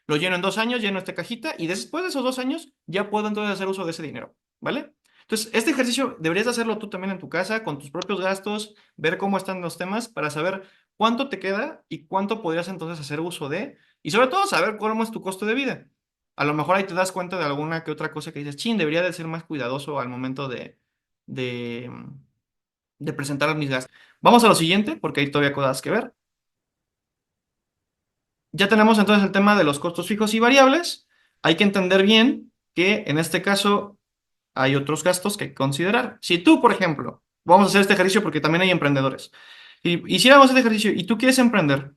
lo lleno en 2 años, lleno esta cajita y después de esos 2 años ya puedo entonces hacer uso de ese dinero, ¿vale? Entonces, este ejercicio deberías hacerlo tú también en tu casa, con tus propios gastos, ver cómo están los temas para saber cuánto te queda y cuánto podrías entonces hacer uso de, y sobre todo saber cómo es tu costo de vida. A lo mejor ahí te das cuenta de alguna que otra cosa que dices, chin, debería de ser más cuidadoso al momento de, de presentar mis gastos. Vamos a lo siguiente, porque hay todavía cosas que ver. Ya tenemos entonces el tema de los costos fijos y variables. Hay que entender bien que en este caso hay otros gastos que considerar. Si tú, por ejemplo, vamos a hacer este ejercicio porque también hay emprendedores. Si hiciéramos este ejercicio y tú quieres emprender,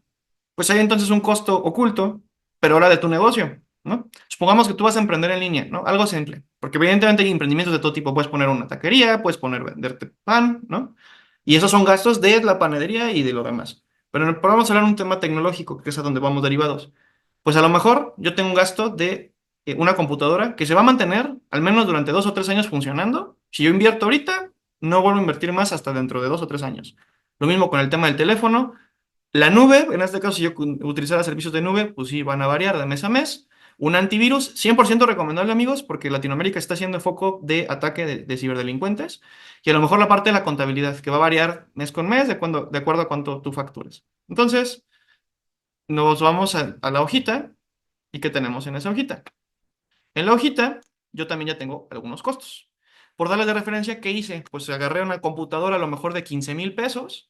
pues hay entonces un costo oculto, pero ahora de tu negocio, ¿no? Supongamos que tú vas a emprender en línea, ¿no? Algo simple, porque evidentemente hay emprendimientos de todo tipo. Puedes poner una taquería, puedes poner venderte pan, ¿no? Y esos son gastos de la panadería y de lo demás. Pero vamos a hablar de un tema tecnológico, que es a donde vamos derivados. Pues a lo mejor yo tengo un gasto de una computadora que se va a mantener al menos durante 2 o 3 años funcionando. Si yo invierto ahorita, no vuelvo a invertir más hasta dentro de 2 o 3 años. Lo mismo con el tema del teléfono. La nube, en este caso, si yo utilizara servicios de nube, pues sí, van a variar de mes a mes. Un antivirus, 100% recomendable, amigos, porque Latinoamérica está siendo foco de ataque de ciberdelincuentes. Y a lo mejor la parte de la contabilidad, que va a variar mes con mes de acuerdo a cuánto tú facturas. Entonces, nos vamos a la hojita. ¿Y qué tenemos en esa hojita? En la hojita, yo también ya tengo algunos costos. Por darles de referencia, ¿qué hice? Pues agarré una computadora a lo mejor de 15,000 pesos,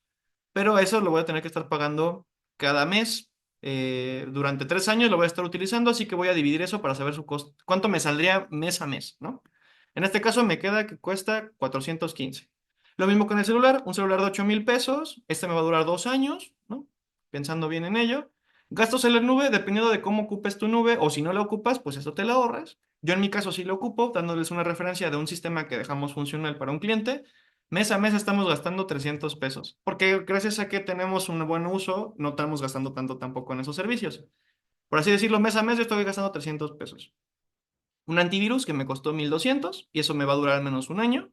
pero eso lo voy a tener que estar pagando cada mes. Durante 3 años lo voy a estar utilizando, así que voy a dividir eso para saber su costo, cuánto me saldría mes a mes, ¿no? En este caso me queda que cuesta 415. Lo mismo con el celular, un celular de 8,000 pesos, este me va a durar 2 años, ¿no? Pensando bien en ello. Gastos en la nube, dependiendo de cómo ocupes tu nube, o si no la ocupas, pues eso te la ahorras. Yo en mi caso sí lo ocupo, dándoles una referencia de un sistema que dejamos funcional para un cliente. Mes a mes estamos gastando 300 pesos, porque gracias a que tenemos un buen uso, no estamos gastando tanto tampoco en esos servicios. Por así decirlo, mes a mes yo estoy gastando 300 pesos. Un antivirus que me costó 1,200 y eso me va a durar al menos un año.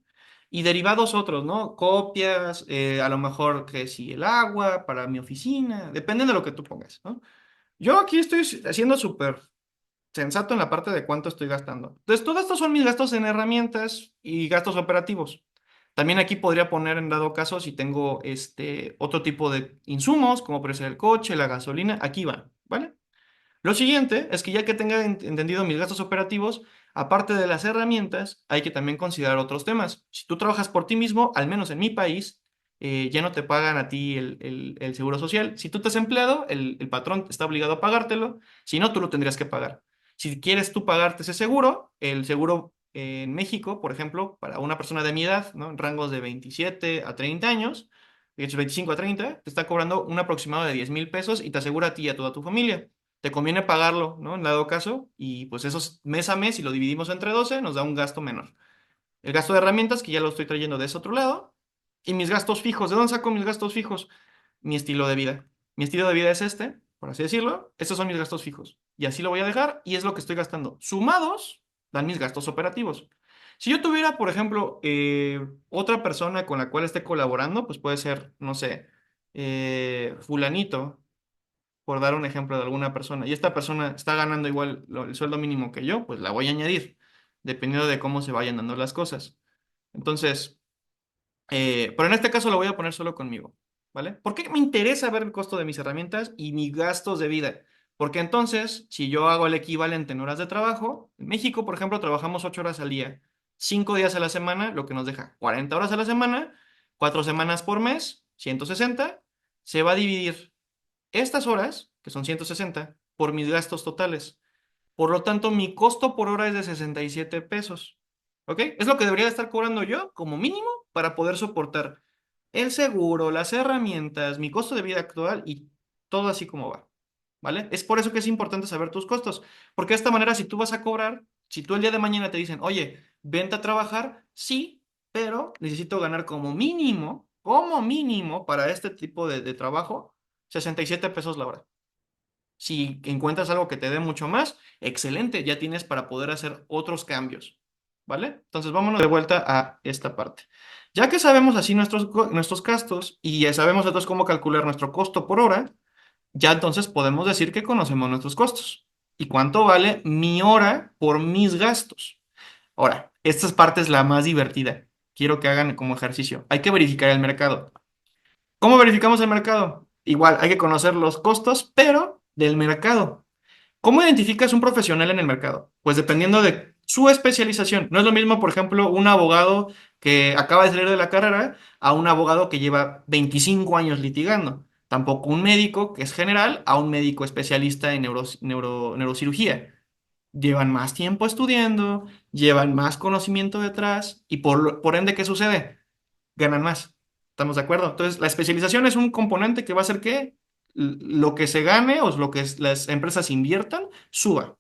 Y derivados otros, ¿no? Copias, a lo mejor que si el agua para mi oficina, depende de lo que tú pongas, ¿no? Yo aquí estoy haciendo súper sensato en la parte de cuánto estoy gastando. Entonces, todos estos son mis gastos en herramientas y gastos operativos. También aquí podría poner en dado caso si tengo otro tipo de insumos, como puede ser el coche, la gasolina, aquí van, ¿vale? Lo siguiente es que ya que tenga entendido mis gastos operativos, aparte de las herramientas, hay que también considerar otros temas. Si tú trabajas por ti mismo, al menos en mi país, ya no te pagan a ti el seguro social. Si tú estás empleado, el patrón está obligado a pagártelo. Si no, tú lo tendrías que pagar. Si quieres tú pagarte ese seguro, el seguro en México, por ejemplo, para una persona de mi edad, ¿no? En rangos de 27 a 30 años, de hecho 25 a 30, te está cobrando un aproximado de 10,000 pesos y te asegura a ti y a toda tu familia. Te conviene pagarlo, ¿no? En dado caso, y pues eso es mes a mes, y lo dividimos entre 12 nos da un gasto menor. El gasto de herramientas, que ya lo estoy trayendo de ese otro lado, y mis gastos fijos. ¿De dónde saco mis gastos fijos? Mi estilo de vida. Mi estilo de vida es este, por así decirlo. Estos son mis gastos fijos. Y así lo voy a dejar, y es lo que estoy gastando. Sumados, dan mis gastos operativos. Si yo tuviera, por ejemplo, otra persona con la cual esté colaborando, pues puede ser, no sé, fulanito, por dar un ejemplo de alguna persona, y esta persona está ganando igual el sueldo mínimo que yo, pues la voy a añadir, dependiendo de cómo se vayan dando las cosas. Entonces, pero en este caso lo voy a poner solo conmigo, ¿vale? ¿Por qué me interesa ver el costo de mis herramientas y mis gastos de vida? Porque entonces, si yo hago el equivalente en horas de trabajo, en México, por ejemplo, trabajamos 8 horas al día, 5 días a la semana, lo que nos deja 40 horas a la semana, 4 semanas por mes, 160, se va a dividir estas horas, que son 160 por mis gastos totales. Por lo tanto, mi costo por hora es de 67 pesos. ¿Ok? Es lo que debería estar cobrando yo como mínimo para poder soportar el seguro, las herramientas, mi costo de vida actual y todo así como va. ¿Vale? Es por eso que es importante saber tus costos. Porque de esta manera, si tú vas a cobrar, si tú el día de mañana te dicen, oye, vente a trabajar, sí, pero necesito ganar como mínimo para este tipo de trabajo, 67 pesos la hora. Si encuentras algo que te dé mucho más, excelente, ya tienes para poder hacer otros cambios, ¿vale? Entonces vámonos de vuelta a esta parte. Ya que sabemos así nuestros gastos y ya sabemos entonces cómo calcular nuestro costo por hora, ya entonces podemos decir que conocemos nuestros costos y cuánto vale mi hora por mis gastos. Ahora, esta parte es la más divertida. Quiero que hagan como ejercicio. Hay que verificar el mercado. ¿Cómo verificamos el mercado? Igual, hay que conocer los costos, pero del mercado. ¿Cómo identificas un profesional en el mercado? Pues dependiendo de su especialización. No es lo mismo, por ejemplo, un abogado que acaba de salir de la carrera a un abogado que lleva 25 años litigando. Tampoco un médico que es general a un médico especialista en neurocirugía. Llevan más tiempo estudiando, llevan más conocimiento detrás y por ende, ¿qué sucede? Ganan más. ¿Estamos de acuerdo? Entonces, la especialización es un componente que va a hacer que lo que se gane o lo que las empresas inviertan suba.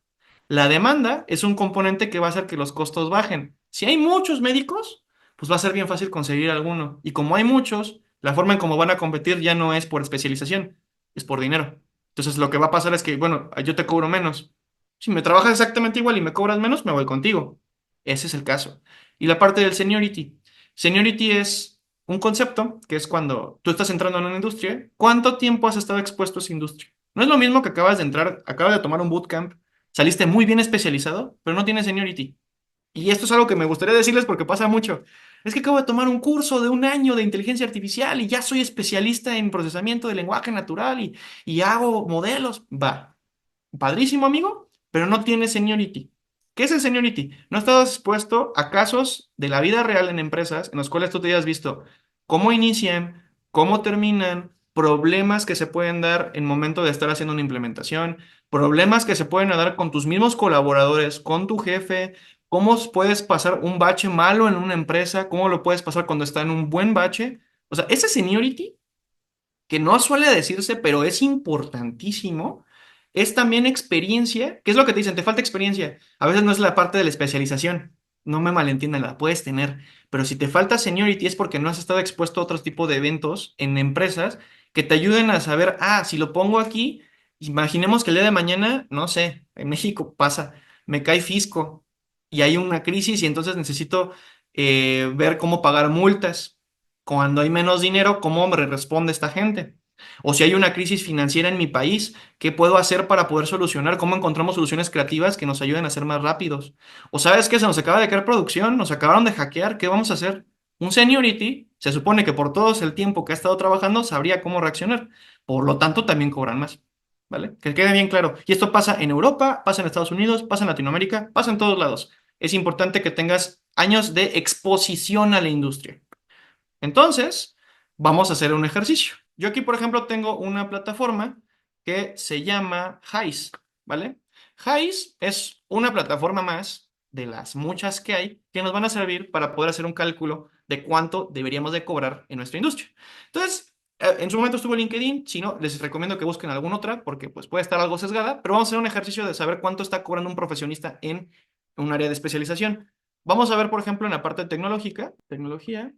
La demanda es un componente que va a hacer que los costos bajen. Si hay muchos médicos, pues va a ser bien fácil conseguir alguno. Y como hay muchos, la forma en cómo van a competir ya no es por especialización, es por dinero. Entonces, lo que va a pasar es que, bueno, yo te cobro menos. Si me trabajas exactamente igual y me cobras menos, me voy contigo. Ese es el caso. Y la parte del seniority. Seniority es un concepto que es cuando tú estás entrando en una industria, ¿cuánto tiempo has estado expuesto a esa industria? No es lo mismo que acabas de entrar, acabas de tomar un bootcamp Saliste muy bien especializado, pero no tienes seniority. Y esto es algo que me gustaría decirles porque pasa mucho. Es que acabo de tomar un curso de un año de inteligencia artificial y ya soy especialista en procesamiento de lenguaje natural y hago modelos. Va, padrísimo, amigo, pero no tienes seniority. ¿Qué es el seniority? No estás expuesto a casos de la vida real en empresas en los cuales tú te hayas visto cómo inician, cómo terminan, problemas que se pueden dar en momento de estar haciendo una implementación, problemas que se pueden dar con tus mismos colaboradores, con tu jefe, cómo puedes pasar un bache malo en una empresa, cómo lo puedes pasar cuando está en un buen bache. O sea, ese seniority que no suele decirse, pero es importantísimo, es también experiencia. ¿Qué es lo que te dicen? Te falta experiencia. A veces no es la parte de la especialización. No me malentiendan, la puedes tener. Pero si te falta seniority es porque no has estado expuesto a otro tipo de eventos en empresas que te ayuden a saber, si lo pongo aquí, imaginemos que el día de mañana, no sé, en México pasa, me cae fisco y hay una crisis y entonces necesito ver cómo pagar multas. Cuando hay menos dinero, ¿cómo me responde esta gente? O si hay una crisis financiera en mi país, ¿qué puedo hacer para poder solucionar? ¿Cómo encontramos soluciones creativas que nos ayuden a ser más rápidos? O sabes que se nos acaba de caer producción, nos acabaron de hackear, ¿qué vamos a hacer? Un seniority se supone que por todo el tiempo que ha estado trabajando sabría cómo reaccionar. Por lo tanto, también cobran más. ¿Vale? Que quede bien claro. Y esto pasa en Europa, pasa en Estados Unidos, pasa en Latinoamérica, pasa en todos lados. Es importante que tengas años de exposición a la industria. Entonces, vamos a hacer un ejercicio. Yo aquí, por ejemplo, tengo una plataforma que se llama Heis, ¿vale? Heis es una plataforma más de las muchas que hay que nos van a servir para poder hacer un cálculo de cuánto deberíamos de cobrar en nuestra industria. Entonces, en su momento estuvo LinkedIn, si no, les recomiendo que busquen alguna otra porque pues puede estar algo sesgada, pero vamos a hacer un ejercicio de saber cuánto está cobrando un profesionista en un área de especialización. Vamos a ver, por ejemplo, en la parte tecnológica, tecnología.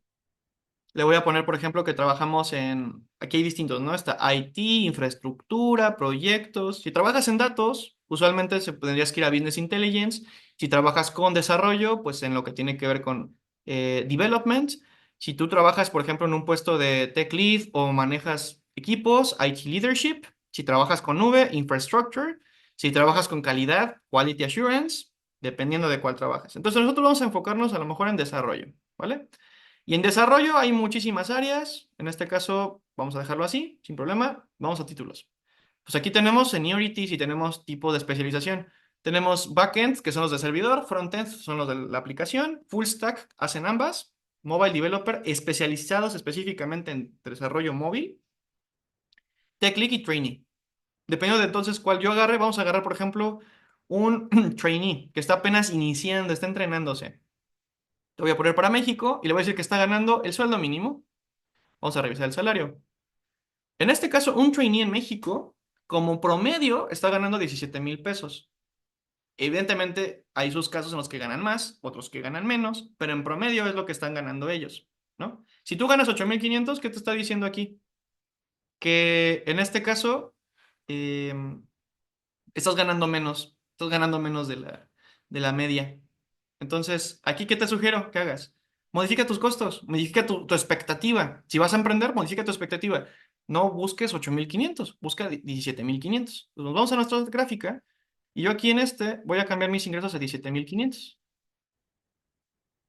Le voy a poner, por ejemplo, que trabajamos en, aquí hay distintos, ¿no? Está IT, infraestructura, proyectos. Si trabajas en datos, usualmente tendrías que ir a Business Intelligence. Si trabajas con desarrollo, pues en lo que tiene que ver con development. Si tú trabajas, por ejemplo, en un puesto de tech lead o manejas equipos, IT leadership. Si trabajas con nube, infrastructure. Si trabajas con calidad, quality assurance, dependiendo de cuál trabajes. Entonces, nosotros vamos a enfocarnos a lo mejor en desarrollo, ¿vale? Y en desarrollo hay muchísimas áreas. En este caso, vamos a dejarlo así, sin problema. Vamos a títulos. Pues aquí tenemos seniorities y tenemos tipo de especialización. Tenemos backends, que son los de servidor, frontends son los de la aplicación, full stack hacen ambas, mobile developer especializados específicamente en desarrollo móvil, tech lead y trainee. Dependiendo de entonces cuál yo agarre, vamos a agarrar, por ejemplo, un trainee que está apenas iniciando, está entrenándose. Lo voy a poner para México y le voy a decir que está ganando el sueldo mínimo. Vamos a revisar el salario. En este caso, un trainee en México, como promedio, está ganando 17,000 pesos. Evidentemente, hay sus casos en los que ganan más, otros que ganan menos, pero en promedio es lo que están ganando ellos, ¿no? Si tú ganas 8,500, ¿qué te está diciendo aquí? Que en este caso, em, estás ganando menos de la media. Entonces, aquí, ¿qué te sugiero que hagas? Modifica tus costos, modifica tu expectativa. Si vas a emprender, modifica tu expectativa. No busques 8,500, busca 17,500. Pues nos vamos a nuestra gráfica y yo aquí en este voy a cambiar mis ingresos a 17,500.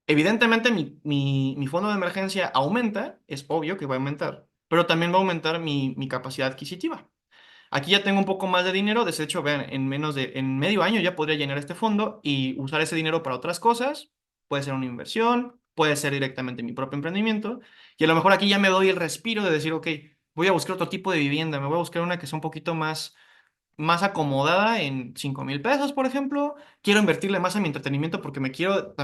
Evidentemente, mi fondo de emergencia aumenta, es obvio que va a aumentar, pero también va a aumentar mi capacidad adquisitiva. Aquí ya tengo un poco más de dinero. De hecho, vean, en medio año ya podría llenar este fondo y usar ese dinero para otras cosas. Puede ser una inversión, puede ser directamente mi propio emprendimiento. Y a lo mejor aquí ya me doy el respiro de decir, ok, voy a buscar otro tipo de vivienda, me voy a buscar una que sea un poquito más acomodada en 5,000 pesos, por ejemplo. Quiero invertirle más a mi entretenimiento porque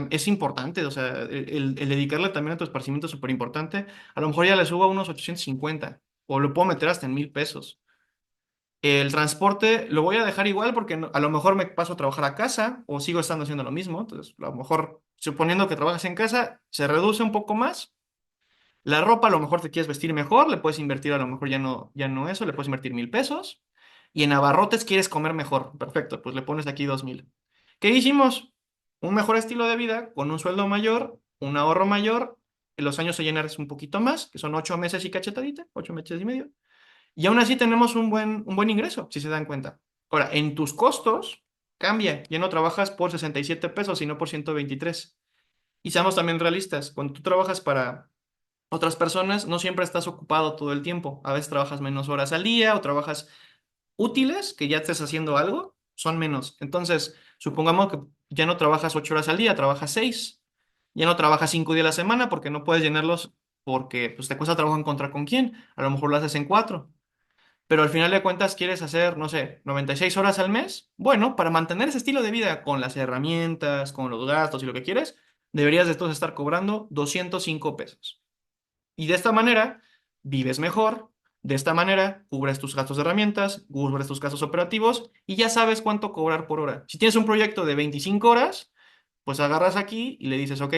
es importante, o sea, el dedicarle también a tu esparcimiento es súper importante. A lo mejor ya le subo a unos 850 o lo puedo meter hasta en 1,000 pesos. El transporte lo voy a dejar igual porque a lo mejor me paso a trabajar a casa o sigo estando haciendo lo mismo. Entonces, a lo mejor, suponiendo que trabajas en casa, se reduce un poco más. La ropa, a lo mejor te quieres vestir mejor, le puedes invertir a lo mejor ya no eso, le puedes invertir 1,000 pesos. Y en abarrotes quieres comer mejor. Perfecto, pues le pones aquí 2,000. ¿Qué hicimos? Un mejor estilo de vida con un sueldo mayor, un ahorro mayor. En los años se llenan un poquito más, que son 8 meses y cachetadita, 8 meses y medio. Y aún así tenemos un buen ingreso, si se dan cuenta. Ahora, en tus costos, cambia. Ya no trabajas por 67 pesos, sino por 123. Y seamos también realistas, cuando tú trabajas para otras personas, no siempre estás ocupado todo el tiempo. A veces trabajas menos horas al día o trabajas útiles, que ya estés haciendo algo, son menos. Entonces, supongamos que ya no trabajas 8 horas al día, trabajas 6. Ya no trabajas 5 días a la semana porque no puedes llenarlos porque pues, te cuesta trabajo encontrar con quién. A lo mejor lo haces en 4. Pero al final de cuentas quieres hacer, no sé, 96 horas al mes. Bueno, para mantener ese estilo de vida con las herramientas, con los gastos y lo que quieres, deberías de entonces estar cobrando 205 pesos. Y de esta manera vives mejor, de esta manera cubres tus gastos de herramientas, cubres tus gastos operativos y ya sabes cuánto cobrar por hora. Si tienes un proyecto de 25 horas, pues agarras aquí y le dices, ok,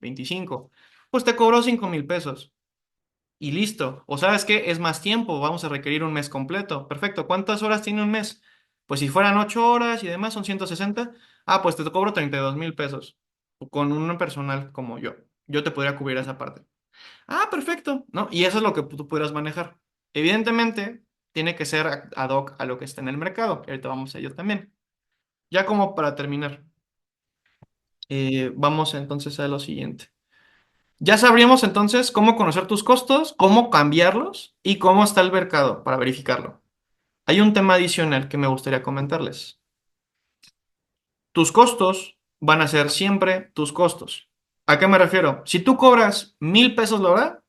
25, pues te cobró 5,000 pesos y listo. O sabes qué, es más tiempo, vamos a requerir un mes completo. Perfecto, ¿cuántas horas tiene un mes? Pues si fueran 8 horas y demás son 160. Pues te cobro 32,000 pesos con un personal como yo. Yo te podría cubrir esa parte. Perfecto, ¿no? Y eso es lo que tú pudieras manejar. Evidentemente, tiene que ser ad hoc a lo que está en el mercado. Y ahorita vamos a ello también. Ya como para terminar, vamos entonces a lo siguiente. Ya sabríamos entonces cómo conocer tus costos, cómo cambiarlos y cómo está el mercado para verificarlo. Hay un tema adicional que me gustaría comentarles. Tus costos van a ser siempre tus costos. ¿A qué me refiero? Si tú cobras 1,000 pesos la hora,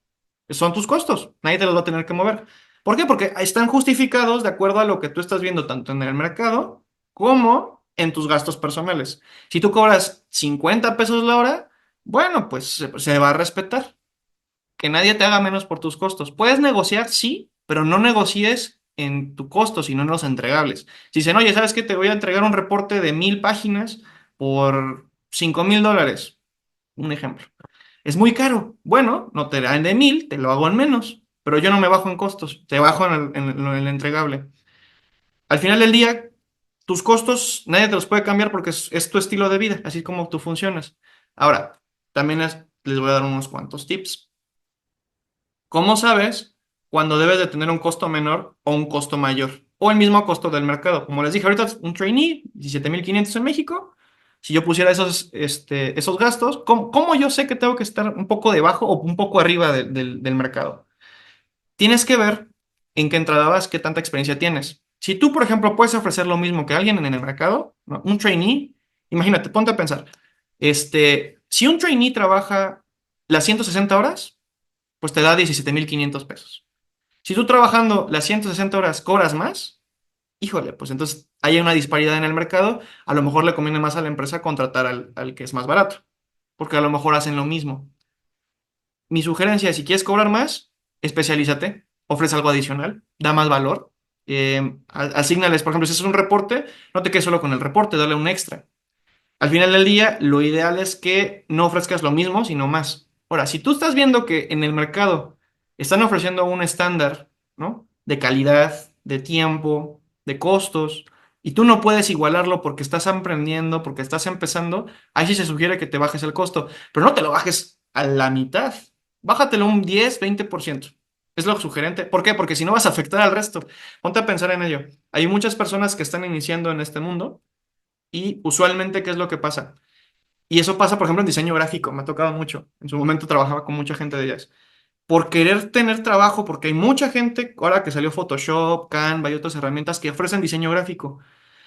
son tus costos. Nadie te los va a tener que mover. ¿Por qué? Porque están justificados de acuerdo a lo que tú estás viendo tanto en el mercado como en tus gastos personales. Si tú cobras 50 pesos la hora, bueno, pues se va a respetar. Que nadie te haga menos por tus costos. Puedes negociar, sí, pero no negocies en tu costo, sino en los entregables. Si dicen, oye, ¿sabes qué? Te voy a entregar un reporte de 1,000 páginas por $5,000. Un ejemplo. Es muy caro. Bueno, no te dan de 1,000, te lo hago en menos. Pero yo no me bajo en costos, te bajo en el entregable. Al final del día, tus costos nadie te los puede cambiar porque es tu estilo de vida, así como tú funcionas. Ahora, también les voy a dar unos cuantos tips. ¿Cómo sabes cuando debes de tener un costo menor o un costo mayor? O el mismo costo del mercado. Como les dije ahorita, un trainee, 17,500 en México. Si yo pusiera esos gastos, ¿cómo yo sé que tengo que estar un poco debajo o un poco arriba del mercado? Tienes que ver en qué entrada vas, qué tanta experiencia tienes. Si tú, por ejemplo, puedes ofrecer lo mismo que alguien en el mercado, ¿no? Un trainee, imagínate, ponte a pensar. Si un trainee trabaja las 160 horas, pues te da 17,500 pesos. Si tú trabajando las 160 horas cobras más, híjole, pues entonces hay una disparidad en el mercado. A lo mejor le conviene más a la empresa contratar al que es más barato, porque a lo mejor hacen lo mismo. Mi sugerencia es, si quieres cobrar más, especialízate, ofrece algo adicional, da más valor. Asígnales, por ejemplo, si es un reporte, no te quedes solo con el reporte, dale un extra. Al final del día, lo ideal es que no ofrezcas lo mismo, sino más. Ahora, si tú estás viendo que en el mercado están ofreciendo un estándar, ¿no? De calidad, de tiempo, de costos, y tú no puedes igualarlo porque estás aprendiendo, porque estás empezando, ahí sí se sugiere que te bajes el costo, pero no te lo bajes a la mitad. Bájatelo un 10, 20%. Es lo sugerente. ¿Por qué? Porque si no vas a afectar al resto. Ponte a pensar en ello. Hay muchas personas que están iniciando en este mundo y usualmente, ¿qué es lo que pasa? Y eso pasa, por ejemplo, en diseño gráfico. Me ha tocado mucho. En su momento trabajaba con mucha gente de ellas. Por querer tener trabajo, porque hay mucha gente, ahora que salió Photoshop, Canva y otras herramientas que ofrecen diseño gráfico,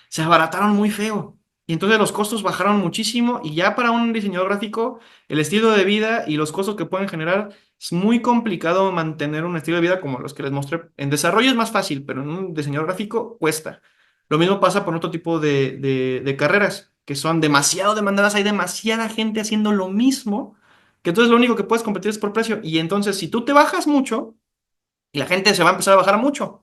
se abarataron muy feo. Y entonces los costos bajaron muchísimo y ya para un diseñador gráfico, el estilo de vida y los costos que pueden generar, es muy complicado mantener un estilo de vida como los que les mostré. En desarrollo es más fácil, pero en un diseñador gráfico cuesta. Lo mismo pasa por otro tipo de carreras que son demasiado demandadas, hay demasiada gente haciendo lo mismo, que entonces lo único que puedes competir es por precio. Y entonces si tú te bajas mucho, y la gente se va a empezar a bajar mucho.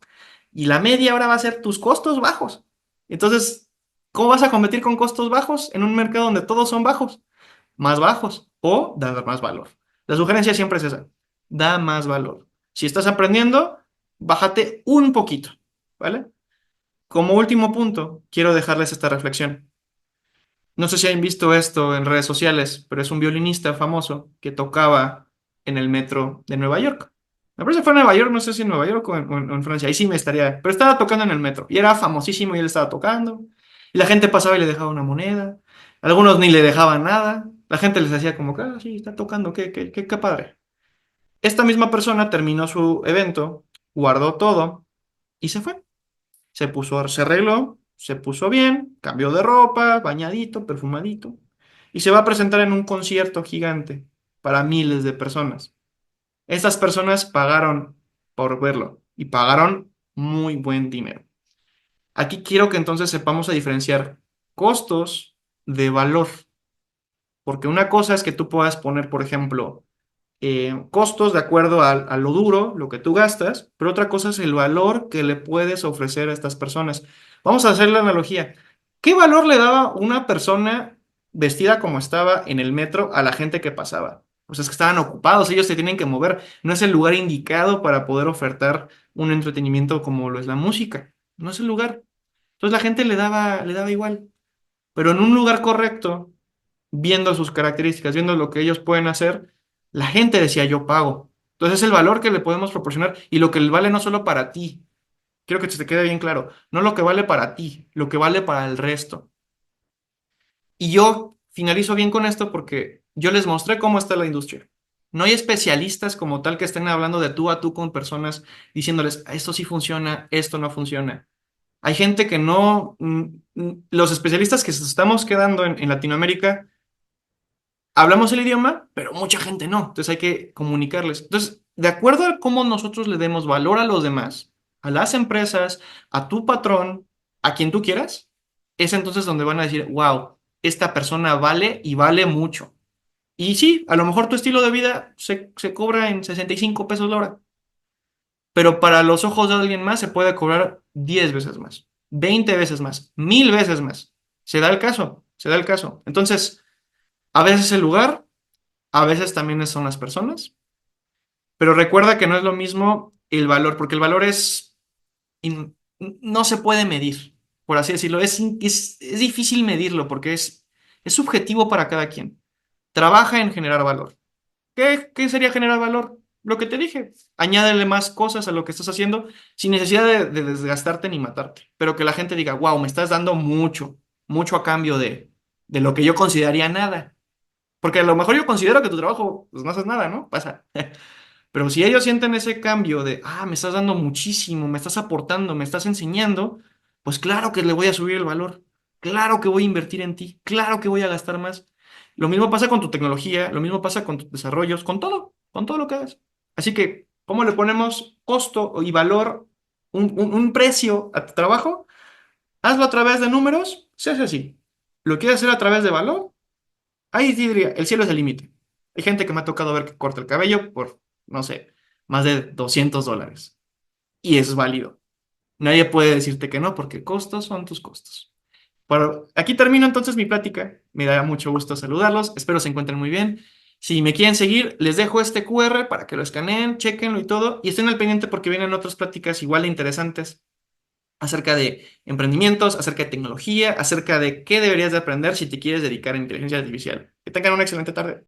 Y la media ahora va a ser tus costos bajos. Entonces, ¿cómo vas a competir con costos bajos en un mercado donde todos son bajos? Más bajos o dar más valor. La sugerencia siempre es esa. Da más valor. Si estás aprendiendo, bájate un poquito, ¿vale? Como último punto, quiero dejarles esta reflexión. No sé si han visto esto en redes sociales, pero es un violinista famoso que tocaba en el metro de Nueva York. Me parece que fue en Nueva York, no sé si en Nueva York o en Francia, ahí sí me estaría, pero estaba tocando en el metro y era famosísimo y él estaba tocando. Y la gente pasaba y le dejaba una moneda. Algunos ni le dejaban nada. La gente les hacía como que, ah, sí, está tocando, qué padre. Esta misma persona terminó su evento, guardó todo y se fue. Se arregló, se puso bien, cambió de ropa, bañadito, perfumadito, y se va a presentar en un concierto gigante para miles de personas. Estas personas pagaron por verlo y pagaron muy buen dinero. Aquí quiero que entonces sepamos a diferenciar costos de valor, porque una cosa es que tú puedas poner, por ejemplo, costos de acuerdo a lo duro, lo que tú gastas, pero otra cosa es el valor que le puedes ofrecer a estas personas. Vamos a hacer la analogía. ¿Qué valor le daba una persona vestida como estaba en el metro a la gente que pasaba? Pues es que estaban ocupados, ellos se tienen que mover. No es el lugar indicado para poder ofertar un entretenimiento como lo es la música. No es el lugar. Entonces la gente le daba igual. Pero en un lugar correcto, viendo sus características, viendo lo que ellos pueden hacer, la gente decía yo pago. Entonces es el valor que le podemos proporcionar y lo que le vale no solo para ti, quiero que se te quede bien claro, no lo que vale para ti, lo que vale para el resto. Y yo finalizo bien con esto porque yo les mostré cómo está la industria. No hay especialistas como tal que estén hablando de tú a tú con personas diciéndoles, esto sí funciona, esto no funciona. Hay gente que no, los especialistas que estamos quedando en Latinoamérica, hablamos el idioma, pero mucha gente no. Entonces hay que comunicarles. Entonces, de acuerdo a cómo nosotros le demos valor a los demás, a las empresas, a tu patrón, a quien tú quieras, es entonces donde van a decir, wow, esta persona vale y vale mucho. Y sí, a lo mejor tu estilo de vida se cobra en 65 pesos la hora, pero para los ojos de alguien más se puede cobrar 10 veces más, 20 veces más, 1000 veces más. Se da el caso, se da el caso. Entonces, a veces el lugar, a veces también son las personas, pero recuerda que no es lo mismo el valor, porque el valor no se puede medir, por así decirlo. Es difícil medirlo porque es subjetivo para cada quien. Trabaja en generar valor. ¿Qué sería generar valor? Lo que te dije, añádele más cosas a lo que estás haciendo sin necesidad de desgastarte ni matarte, pero que la gente diga, wow, me estás dando mucho, mucho a cambio de lo que yo consideraría nada. Porque a lo mejor yo considero que tu trabajo, pues no haces nada, ¿no? Pasa. Pero si ellos sienten ese cambio de, ah, me estás dando muchísimo, me estás aportando, me estás enseñando, pues claro que le voy a subir el valor, claro que voy a invertir en ti, claro que voy a gastar más. Lo mismo pasa con tu tecnología, lo mismo pasa con tus desarrollos, con todo lo que hagas. Así que, ¿cómo le ponemos costo y valor, un precio a tu trabajo? Hazlo a través de números, se hace así. ¿Lo quieres hacer a través de valor? Ahí sí diría, el cielo es el límite. Hay gente que me ha tocado ver que corta el cabello por, no sé, más de $200. Y eso es válido. Nadie puede decirte que no, porque costos son tus costos. Bueno, aquí termino entonces mi plática. Me da mucho gusto saludarlos. Espero se encuentren muy bien. Si me quieren seguir, les dejo este QR para que lo escaneen, chequenlo y todo. Y estén al pendiente porque vienen otras pláticas igual de interesantes acerca de emprendimientos, acerca de tecnología, acerca de qué deberías de aprender si te quieres dedicar a inteligencia artificial. Que tengan una excelente tarde.